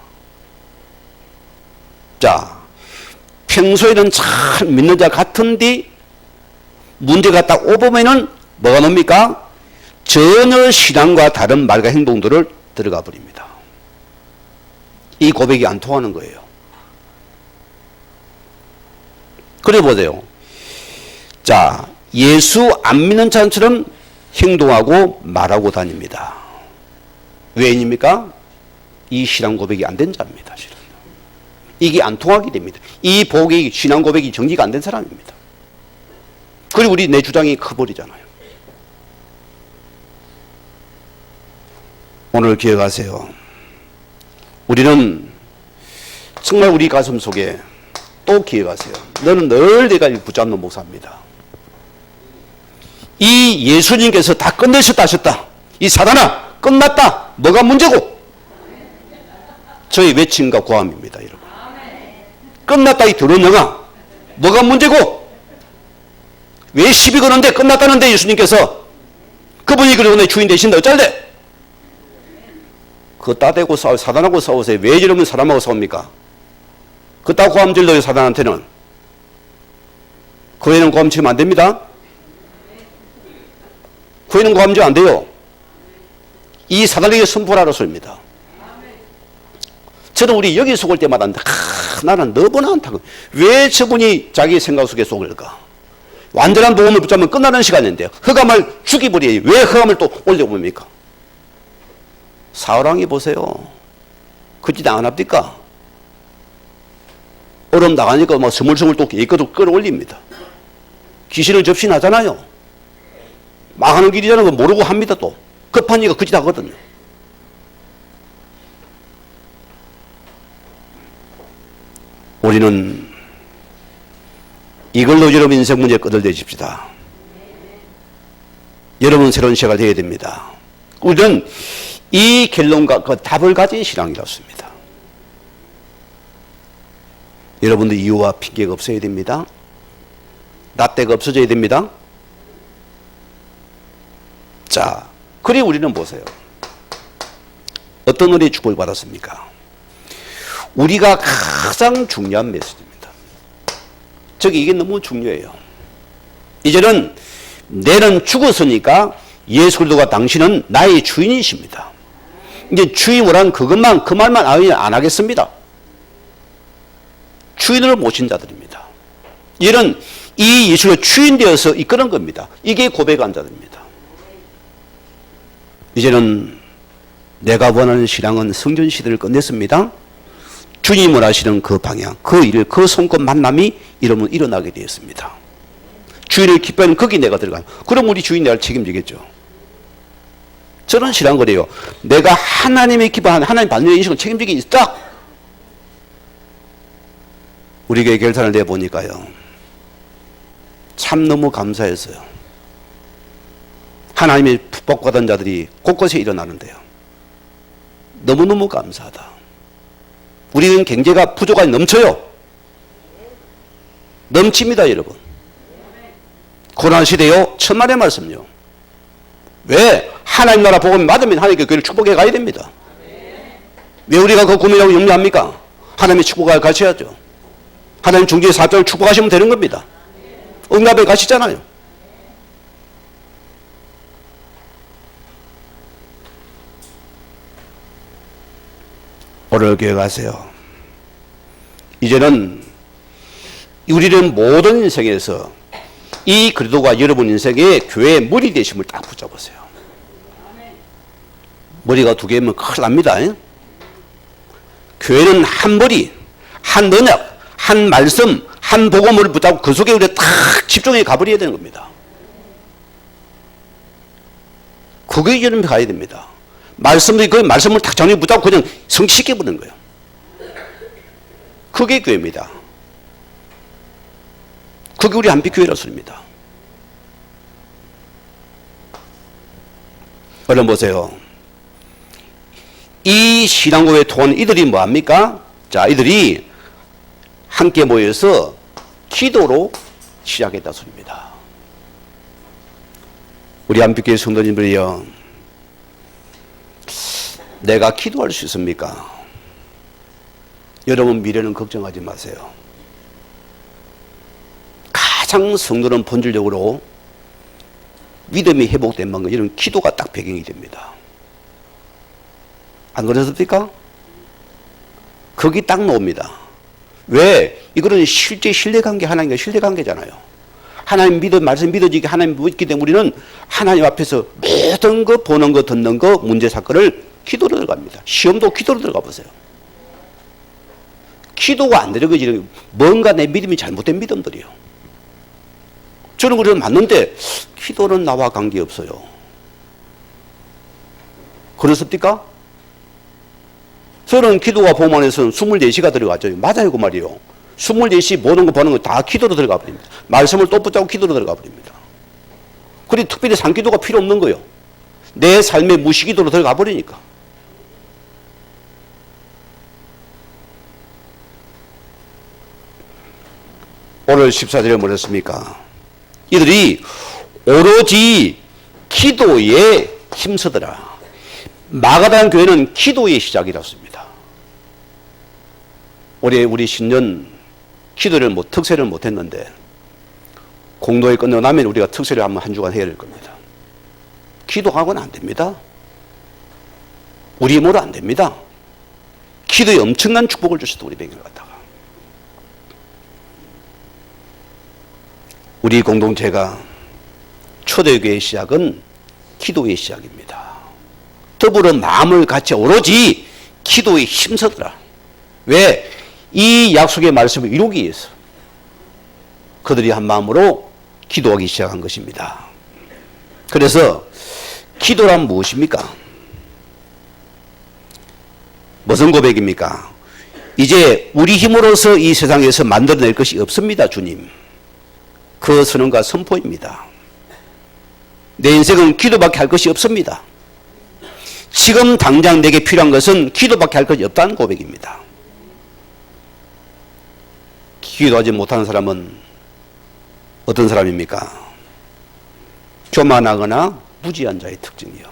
자, 평소에는 잘 믿는 자 같은데 문제가 딱 오보면은 뭐가 놉니까? 전혀 신앙과 다른 말과 행동들을 들어가 버립니다. 이 고백이 안 통하는 거예요. 그래 보세요. 자, 예수 안 믿는 자처럼 행동하고 말하고 다닙니다. 왜입니까? 이 신앙 고백이 안 된 자입니다. 실은. 이게 안 통하게 됩니다. 이 복이 신앙 고백이 정리가 안 된 사람입니다. 그리고 우리 내 주장이 커버리잖아요. 오늘 기억하세요. 우리는 정말 우리 가슴 속에 또 기억하세요. 너는 늘 내가 붙잡는 목사입니다. 이 예수님께서 다 끝내셨다 하셨다. 이 사단아 끝났다. 뭐가 문제고? 저희 외침과 고함입니다. 여러분. 끝났다 이 더러운 영아. 뭐가 문제고? 왜 시비 거는데 끝났다는데 예수님께서 그분이 그러고 내 주인 되신다. 어쩔래? 그거 따대고 싸워 사단하고 싸우세요. 왜 이러면 사람하고 싸웁니까? 그따 고함 질러요 사단한테는. 그 애는 고함 치면 안 됩니다. 그 애는 고함 치면 안 돼요. 이 사단에게 선포하라 소리입니다. 저는 우리 여기 속을 때마다 나는 너무나 안타까워. 왜 저분이 자기 생각 속에 속을까? 완전한 복음을 붙잡으면 끝나는 시간인데 흑암을 죽이버려요. 왜 흑암을 또 올려봅니까? 사울왕이 보세요. 그짓 안 합니까? 얼음 나가니까 막 스물스물 또 깨끗도 끌어올립니다. 귀신을 접신하잖아요. 망하는 길이라는 거 모르고 합니다. 또 급한 이가 그짓 하거든요. 우리는 이걸로 여러분 인생 문제 끄들대십시다. 여러분 새로운 시작을 해야 됩니다. 우리는 이 결론과 그 답을 가진 신앙이었습니다. 여러분들 이유와 핑계가 없어야 됩니다. 라떼가 없어져야 됩니다. 자, 그리 우리는 보세요. 어떤 은혜의 축복을 받았습니까? 우리가 가장 중요한 메시지입니다. 저기 이게 너무 중요해요. 이제는 내는 죽었으니까 예수 그리스도가 당신은 나의 주인이십니다. 이제 주인이란 그것만 그 말만 안 하겠습니다. 주인으로 모신 자들입니다. 이런 이 예수가 주인 되어서 이끄는 겁니다. 이게 고백한 자들입니다. 이제는 내가 원하는 신앙은 성전 시대를 끝냈습니다. 주님을 하시는 그 방향, 그 일, 그 손꼽 만남이 이러면 일어나게 되었습니다. 주인을 기뻐하는 거기 내가 들어가요. 그럼 우리 주인 내가 책임지겠죠. 저는 신앙 그래요. 내가 하나님의 기뻐하는 하나님 받는 인식을 책임지게 있다. 우리 교회 결산을 내보니까요. 참 너무 감사했어요. 하나님의 복받은 자들이 곳곳에 일어나는데요. 너무너무 감사하다. 우리는 경제가 부족하니 넘쳐요. 넘칩니다, 여러분. 고난 시대요. 천만의 말씀요. 왜? 하나님 나라 복음 받으면 하나님께 교회를 축복해 가야 됩니다. 왜 우리가 그 고민하고 염려합니까? 하나님의 축복을 가셔야죠. 하나님 중지의 사업자를 축복하시면 되는 겁니다. 응답에 가시잖아요. 오늘 교회 가세요. 이제는 우리는 모든 인생에서 이 그리스도가 여러분 인생의 교회의 머리 되심을 딱 붙잡으세요. 머리가 두 개면 큰일 납니다. 교회는 한 머리, 한 언약, 한 말씀, 한 복음을 붙잡고 그 속에 우리가 딱 집중해 가버려야 되는 겁니다. 그게 여러분 가야 됩니다. 말씀들이 그 말씀을 딱 정리 붙잡고 그냥 성취시켜버리는 거예요. 그게 교회입니다. 그게 우리 한빛교회라서입니다. 여러분 보세요. 이 신앙고에 통한 이들이 뭐합니까? 자, 이들이 함께 모여서 기도로 시작했다 소리입니다. 우리 한빛교회 성도님들이요. 내가 기도할 수 있습니까? 여러분 미래는 걱정하지 마세요. 가장 성도는 본질적으로 믿음이 회복된 만큼 이런 기도가 딱 배경이 됩니다. 안 그러셨습니까? 거기 딱 나옵니다. 왜? 이거는 실제 신뢰관계, 하나님과 신뢰관계잖아요. 하나님 말씀 믿어지게 하나님 믿기 때문에 우리는 하나님 앞에서 모든 거, 보는 거, 듣는 거, 문제, 사건을 기도로 들어갑니다. 시험도 기도로 들어가 보세요. 기도가 안 되는 거지. 뭔가 내 믿음이 잘못된 믿음들이요. 저는 그래서 맞는데 기도는 나와 관계없어요. 그렇습니까? 저는 기도와 보험원에서는 24시가 들어가죠. 맞아요, 그 말이요. 24시 모든 거 보는 거 다 기도로 들어가 버립니다. 말씀을 또 붙잡고 기도로 들어가 버립니다. 그리고 특별히 산기도가 필요 없는 거예요. 내 삶의 무시기도로 들어가 버리니까. 오늘 14절에 뭐랬습니까? 이들이 오로지 기도에 힘쓰더라. 마가다는 교회는 기도의 시작이었습니다. 올해 우리 신년 기도를 특세를 못했는데 공도에 끝나고 나면 우리가 특세를 한번 한 주간 해야 될 겁니다. 기도하고는 안 됩니다. 우리 힘으로 안 됩니다. 기도에 엄청난 축복을 주셨다, 우리 백을 갖다가. 우리 공동체가 초대교회의 시작은 기도의 시작입니다. 더불어 마음을 같이 오로지 기도에 힘쓰더라. 왜? 이 약속의 말씀을 이루기 위해서 그들이 한 마음으로 기도하기 시작한 것입니다. 그래서 기도란 무엇입니까? 무슨 고백입니까? 이제 우리 힘으로서 이 세상에서 만들어낼 것이 없습니다, 주님. 그 선언과 선포입니다. 내 인생은 기도밖에 할 것이 없습니다. 지금 당장 내게 필요한 것은 기도밖에 할 것이 없다는 고백입니다. 기도하지 못하는 사람은 어떤 사람입니까? 교만하거나 무지한 자의 특징이요.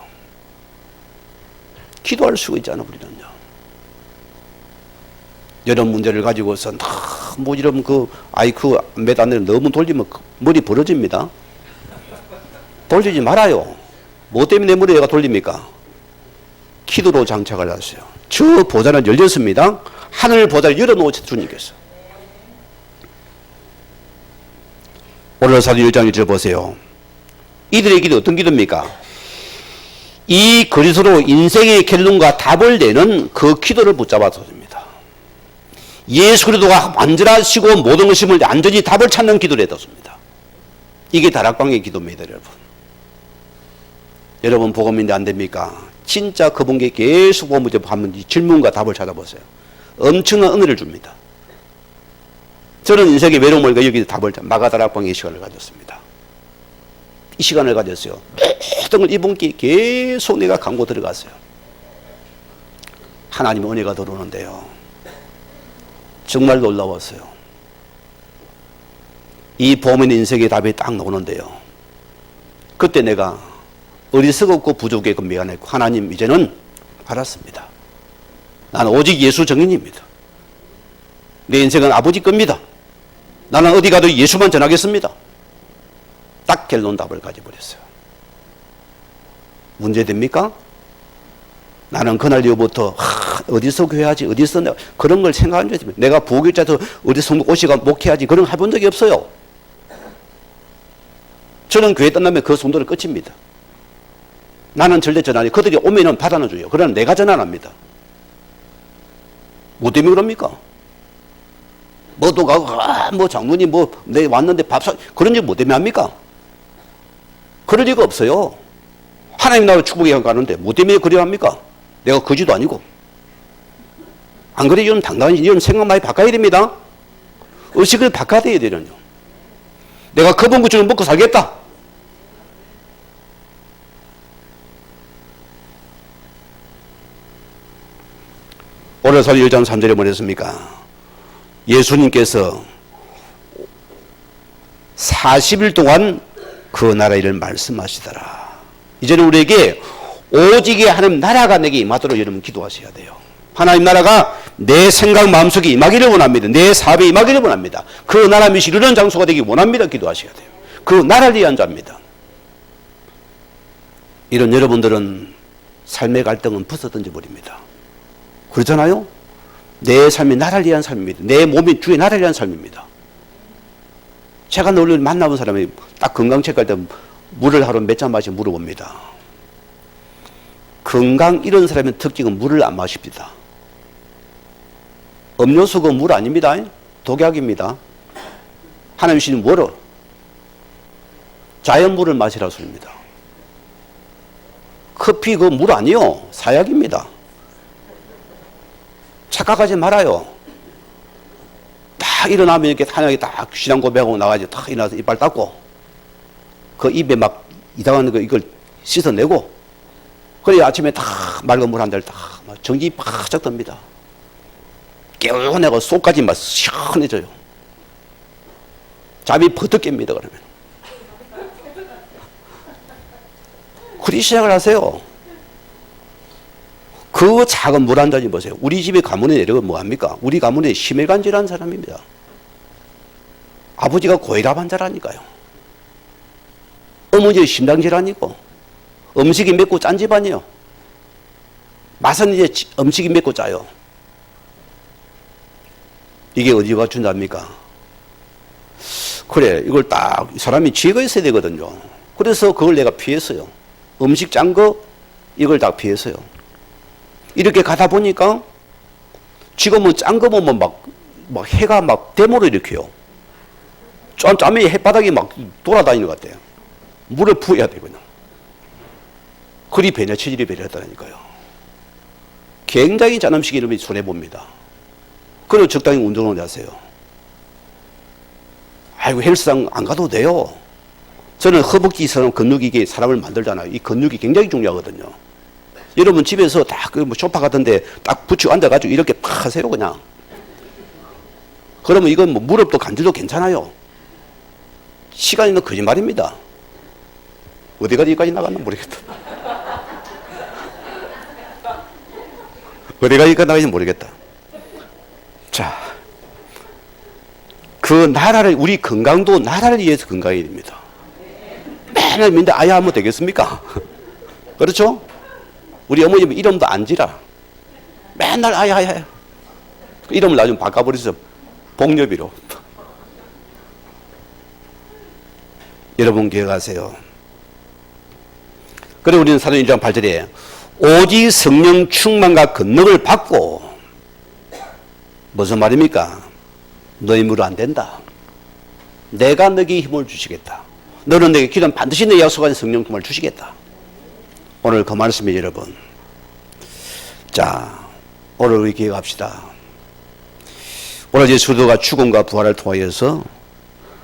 기도할 수가 있잖아, 우리는요. 여러 문제를 가지고서 너무 이런 아이큐 몇 안을 너무 돌리면 머리 벌어집니다. 돌리지 말아요. 뭐 때문에 내 머리가 돌립니까? 기도로 장착을 하세요. 저 보좌는 열렸습니다. 하늘 보좌를 열어놓으셨 주님께서. 오늘 사도 1장 1절 보세요. 이들의 기도 어떤 기도입니까? 이 그리스도로 인생의 결론과 답을 내는 그 기도를 붙잡아서입니다. 예수 그리스도가 완전하시고 모든 것임을 완전히 답을 찾는 기도를 해뒀습니다. 이게 다락방의 기도입니다, 여러분. 여러분 복음인데 안 됩니까? 진짜 그분께 계속 보면 질문과 답을 찾아보세요. 엄청난 은혜를 줍니다. 저는 인생의 외로움을 여기서 답을 마가다락방의 시간을 가졌습니다. 이 시간을 가졌어요. 모든 걸 이분께 계속 내가 감고 들어갔어요. 하나님의 은혜가 들어오는데요. 정말 놀라웠어요. 이 범인의 인생의 답이 딱 나오는데요. 그때 내가 어리석었고 부족했고 미안했고 하나님 이제는 알았습니다. 나는 오직 예수 정인입니다. 내 인생은 아버지 겁니다. 나는 어디 가도 예수만 전하겠습니다. 딱 결론 답을 가져버렸어요. 문제됩니까? 나는 그날 이후부터 어디서 교회하지 어디서 그런 걸 생각한 적이 없습니다. 내가 부교자도 어디서 오시가 목회하지 그런 거 해본 적이 없어요. 저는 교회 끝나면 그 성도를 끝입니다. 나는 절대 전하니 그들이 오면은 받아는 줘요. 그러나 내가 전화 안 합니다. 뭐 때문에 그럽니까? 뭐도 가고 뭐 장로님 내 왔는데 그런 일 뭐 때문에 합니까? 그럴 리가 없어요. 하나님 나라 축복에 가는데 뭐 때문에 그래야 합니까? 내가 거지도 아니고. 안 그래? 이런 당당히 이런 생각 많이 바꿔야 됩니다. 의식을 바꿔야 되거든요. 내가 그분 구주를 먹고 살겠다. 오늘 사도 1장 3절에 뭐랬습니까? 예수님께서 40일 동안 그 나라 일을 말씀하시더라. 이제는 우리에게 오직의 하나님 나라가 내게 임하도록 여러분 기도하셔야 돼요. 하나님 나라가 내 생각 마음속에 임하기를 원합니다. 내 사업에 임하기를 원합니다. 그 나라 미시 이루는 장소가 되기 원합니다. 기도하셔야 돼요. 그 나라를 위한 자입니다. 이런 여러분들은 삶의 갈등은 벗어 던져버립니다. 그렇잖아요? 내 삶이 나라를 위한 삶입니다. 내 몸이 주의 나라를 위한 삶입니다. 제가 늘 만나본 사람이 딱 건강책 갈 때 물을 하루 몇 잔 마시고 물어봅니다. 건강 이런 사람의 특징은 물을 안 마십니다. 음료수가 물 아닙니다. 독약입니다. 하나님 주시는 뭐로? 자연물을 마시라 소리입니다. 커피 그 물 아니요. 사약입니다. 착각하지 말아요. 딱 일어나면 이렇게 한약이 딱 신앙 고백하고 나가지 딱 일어나서 이빨 닦고 그 입에 막 이상한 거 이걸 씻어내고 그래 아침에 딱 맑은 물 한 잔 딱 전기 바짝 듭니다. 개운하고 속까지 막 시원해져요. 잠이 버뜩 깹니다. 그러면 그리 시작을 하세요. 그 작은 물 한 잔이 보세요. 우리 집에 가문에 내려가 뭐합니까? 우리 가문에 심혈관 질환 사람입니다. 아버지가 고혈압 환자라니까요. 어머니 심장 질환이고 음식이 맵고 짠 집안이에요. 맛은 이제 음식이 맵고 짜요. 이게 어디가 준답니까? 그래 이걸 딱 사람이 지혜가 있어야 되거든요. 그래서 그걸 내가 피했어요. 음식 짠 거 이걸 다 피해서요. 이렇게 가다 보니까 지금은 짠 거 보면 막 해가 막 데모를 일으켜요. 짬이 햇바닥에 막 돌아다니는 것 같아요. 물을 부어야 되거든요. 그리 배냐 체질이 배렸다니까요. 굉장히 짠 음식 이름이 손해봅니다. 그리고 적당히 운동을 하세요. 아이고 헬스장 안 가도 돼요. 저는 허벅지처럼 근육이 이게 사람을 만들잖아요. 이 근육이 굉장히 중요하거든요. 여러분 집에서 딱 그 소파 같은데 딱 붙이고 앉아가지고 이렇게 팍 하세요 그냥. 그러면 이건 뭐 무릎도 간질도 괜찮아요. 시간이 거짓말입니다. 어디까지 나갔나 모르겠다. 어디까지 나가는지 모르겠다. 자, 그 나라를 우리 건강도 나라를 위해서 건강해야 됩니다. 맨날 민데 아야 하면 되겠습니까? 그렇죠? 우리 어머님 이름도 안 지라. 맨날 아야. 이름을 나중에 바꿔버리세요. 복녀비로. 여러분 기억하세요. 그리고 우리는 사도행전 1장 8절에 오직 성령 충만과 권능을 받고 무슨 말입니까? 너희 힘으로 안 된다. 내가 너에게 힘을 주시겠다. 너는 내게 기도하면 반드시 내 약속한 성령 충만을 주시겠다. 오늘 그 말씀이 여러분. 자, 오늘 우리 기억합시다. 오늘 예수가 죽음과 부활을 통하여서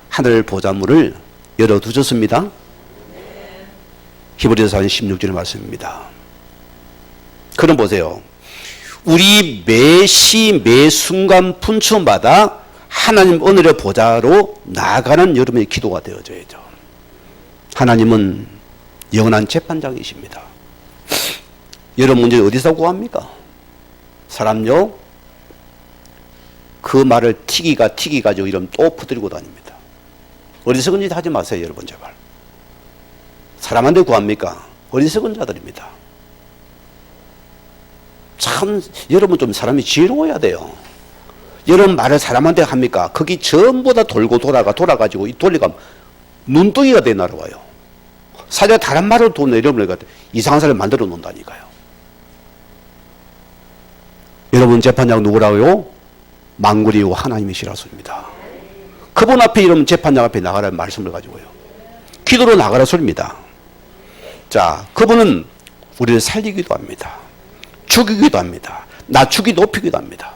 하늘 보좌문을 열어두셨습니다. 히브리서 4장 16절의 말씀입니다. 그럼 보세요. 우리 매시 매순간 분초마다 하나님 오늘의 보좌로 나아가는 여러분의 기도가 되어져야죠. 하나님은 영원한 재판장이십니다. 여러분 문제 어디서 구합니까? 사람요, 그 말을 튀기가지고 이러면 또 퍼뜨리고 다닙니다. 어리석은 짓 하지 마세요, 여러분, 제발. 사람한테 구합니까? 어리석은 자들입니다. 참, 여러분 좀 사람이 지혜로워야 돼요. 여러분 말을 사람한테 합니까? 거기 전부 다 돌아가지고 이 돌리가 눈덩이가 돼 날아와요. 사자 다른 말을 또 내려보니까 이상한 사람을 만들어 놓는다니까요. 여러분 재판장 누구라고요? 망구리요 하나님이시라소입니다. 그분 앞에 이러면 재판장 앞에 나가라는 말씀을 가지고요. 기도로 나가라 소리입니다. 자, 그분은 우리를 살리기도 합니다. 죽이기도 합니다. 낮추기도 높이기도 합니다.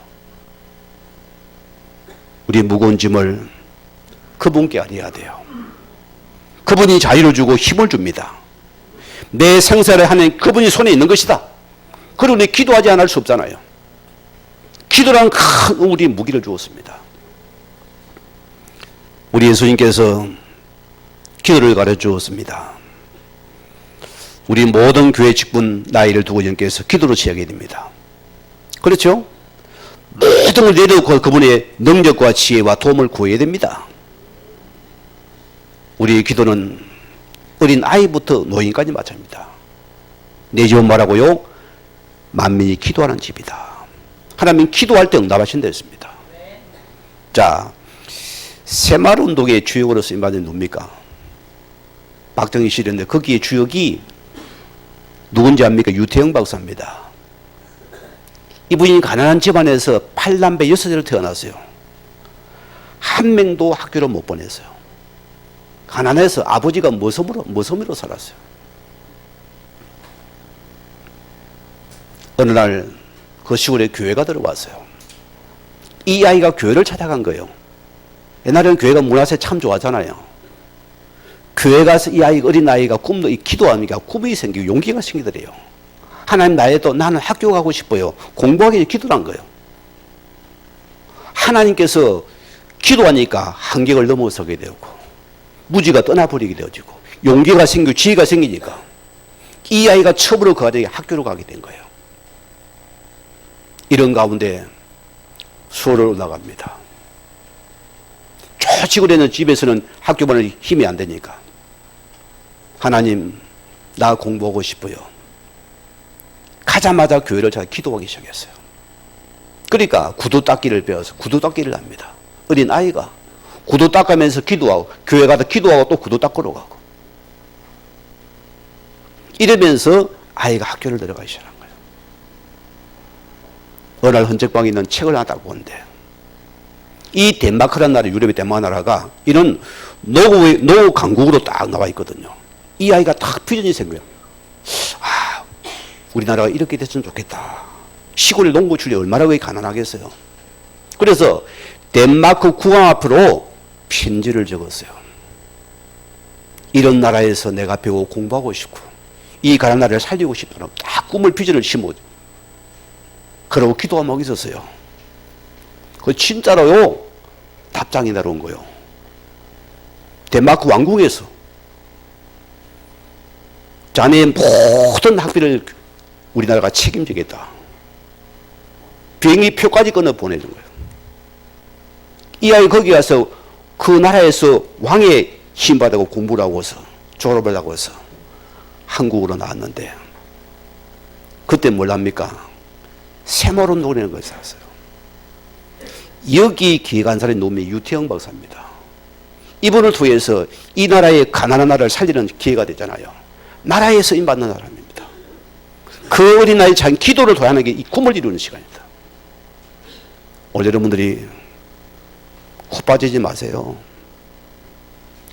우리 무거운 짐을 그분께 아뢰어야 돼요. 그분이 자유를 주고 힘을 줍니다. 내 생사를 하는 그분이 손에 있는 것이다. 그리고 내 기도하지 않을 수 없잖아요. 기도란 큰 우리 무기를 주었습니다. 우리 예수님께서 기도를 가르쳐 주었습니다. 우리 모든 교회 직분 나이를 두고 여러분께서 기도로 시작해야 됩니다. 그렇죠? 모든 걸 내려놓고 그분의 능력과 지혜와 도움을 구해야 됩니다. 우리의 기도는 어린 아이부터 노인까지 마찬가지입니다. 내 집은 뭐라고요? 만민이 기도하는 집이다. 하나님 기도할 때 응답하신다 했습니다. 자, 새마을운동의 주역으로 쓰임받은 누굽니까? 박정희 씨였는데 거기에 주역이 누군지 압니까? 유태영 박사입니다. 이분이 가난한 집안에서 8남매 6째로 태어났어요. 한 명도 학교를 못 보냈어요. 가난해서 아버지가 머섬으로 살았어요. 어느 날 그 시골에 교회가 들어왔어요. 이 아이가 교회를 찾아간 거예요. 옛날에는 교회가 문화세 참 좋아하잖아요. 교회 가서 이 아이, 어린 아이가 꿈도 기도하니까 꿈이 생기고 용기가 생기더래요. 하나님 나에도 나는 학교 가고 싶어요. 공부하기 위해 기도를 한 거예요. 하나님께서 기도하니까 한계를 넘어서게 되고 무지가 떠나버리게 되어지고 용기가 생기고 지혜가 생기니까 이 아이가 처음으로 그 아이에게 학교로 가게 된 거예요. 이런 가운데 수월을 올라갑니다. 저 시골에 있는 집에서는 학교 보낼 힘이 안 되니까 하나님 나 공부하고 싶어요. 가자마자 교회를 찾아 기도하기 시작했어요. 그러니까 구두 닦기를 배워서 구두 닦기를 합니다. 어린 아이가 구두 닦으면서 기도하고 교회 가서 기도하고 또 구두 닦으러 가고 이러면서 아이가 학교를 들어가기 시작한 거예요. 어느 날 헌책방에 있는 책을 하나 딱 보는데 이 덴마크라는 나라, 유럽의 덴마크 나라가 이런 노후 강국으로 딱 나와 있거든요. 이 아이가 딱 비전이 생겨요. 아, 우리나라가 이렇게 됐으면 좋겠다. 시골 농부 출리 얼마나 그게 가난하겠어요. 그래서 덴마크 국왕 앞으로 편지를 적었어요. 이런 나라에서 내가 배우고 공부하고 싶고 이 가난한 나라를 살리고 싶다는 딱 꿈을 비전을 심어. 그러고 기도가 막 있었어요. 그 진짜로요 답장이 날아온 거예요. 덴마크 왕궁에서 자네의 모든 학비를 우리나라가 책임지겠다. 비행기 표까지 끊어 보내준 거예요. 이 아이 거기 가서 그 나라에서 왕의 힘받고 공부를 하고서 졸업을 하고서 한국으로 나왔는데 그때 뭘 합니까? 새마을 운동이라는 것을 알았어요. 여기 기획한 사람이 놈이 유태영 박사입니다. 이분을 통해서 이 나라의 가난한 나라를 살리는 기회가 되잖아요. 나라에 쓰임받는 사람입니다. 그 어린 나이에 자기 기도를 도하는 게 이 꿈을 이루는 시간입니다. 오늘 여러분들이 코 빠지지 마세요.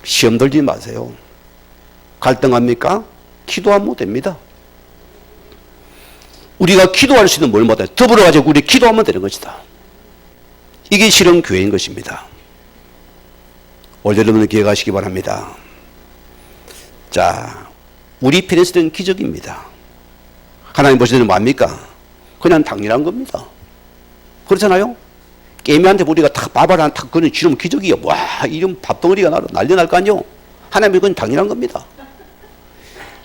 시험 들지 마세요. 갈등합니까? 기도하면 됩니다. 우리가 기도할 수 있는 뭘 못해. 더불어가지고 우리 기도하면 되는 것이다. 이게 실은 교회인 것입니다. 오늘 여러분들 기억하시기 바랍니다. 자, 우리 편에 있는 기적입니다. 하나님 보실 때는 뭡니까? 그냥 당연한 겁니다. 그렇잖아요? 깨미한테 우리가 탁 밥을 하나 탁 그냥 지르면 기적이요. 와, 이런 밥덩어리가 난리 날 거 아니요? 하나님은 그건 당연한 겁니다.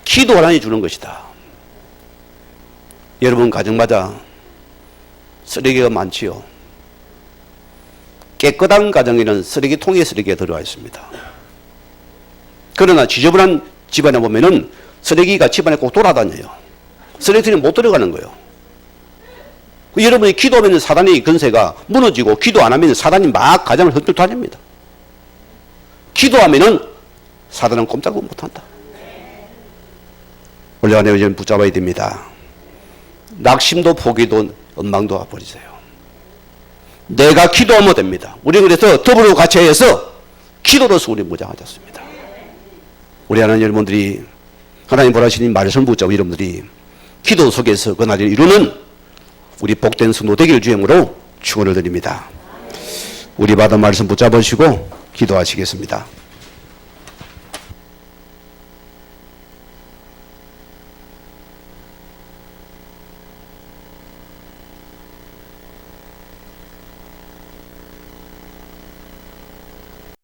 기도 하나님 주는 것이다. 여러분 가정마다 쓰레기가 많지요. 깨끗한 가정에는 쓰레기통에 쓰레기가 들어가 있습니다. 그러나 지저분한 집안에 보면은 쓰레기가 집안에 꼭 돌아다녀요. 쓰레기통에 못 들어가는 거예요. 여러분이 기도하면 사단의 근세가 무너지고 기도 안 하면 사단이 막 가정을 흩어다닙니다. 기도하면은 사단은 꼼짝도 못한다. 원래 안에 요즘 붙잡아야 됩니다. 낙심도 포기도 엉망도 버리세요. 내가 기도하면 됩니다. 우리 그래서 더불어 같이 해서 기도로서 우리 무장하셨습니다. 우리 하나님 여러분들이 하나님 보라시는 말씀을 붙잡고 여러분들이 기도 속에서 그 날을 이루는 우리 복된 성도 되기를 주행으로 축원을 드립니다. 우리 받은 말씀 붙잡으시고 기도하시겠습니다.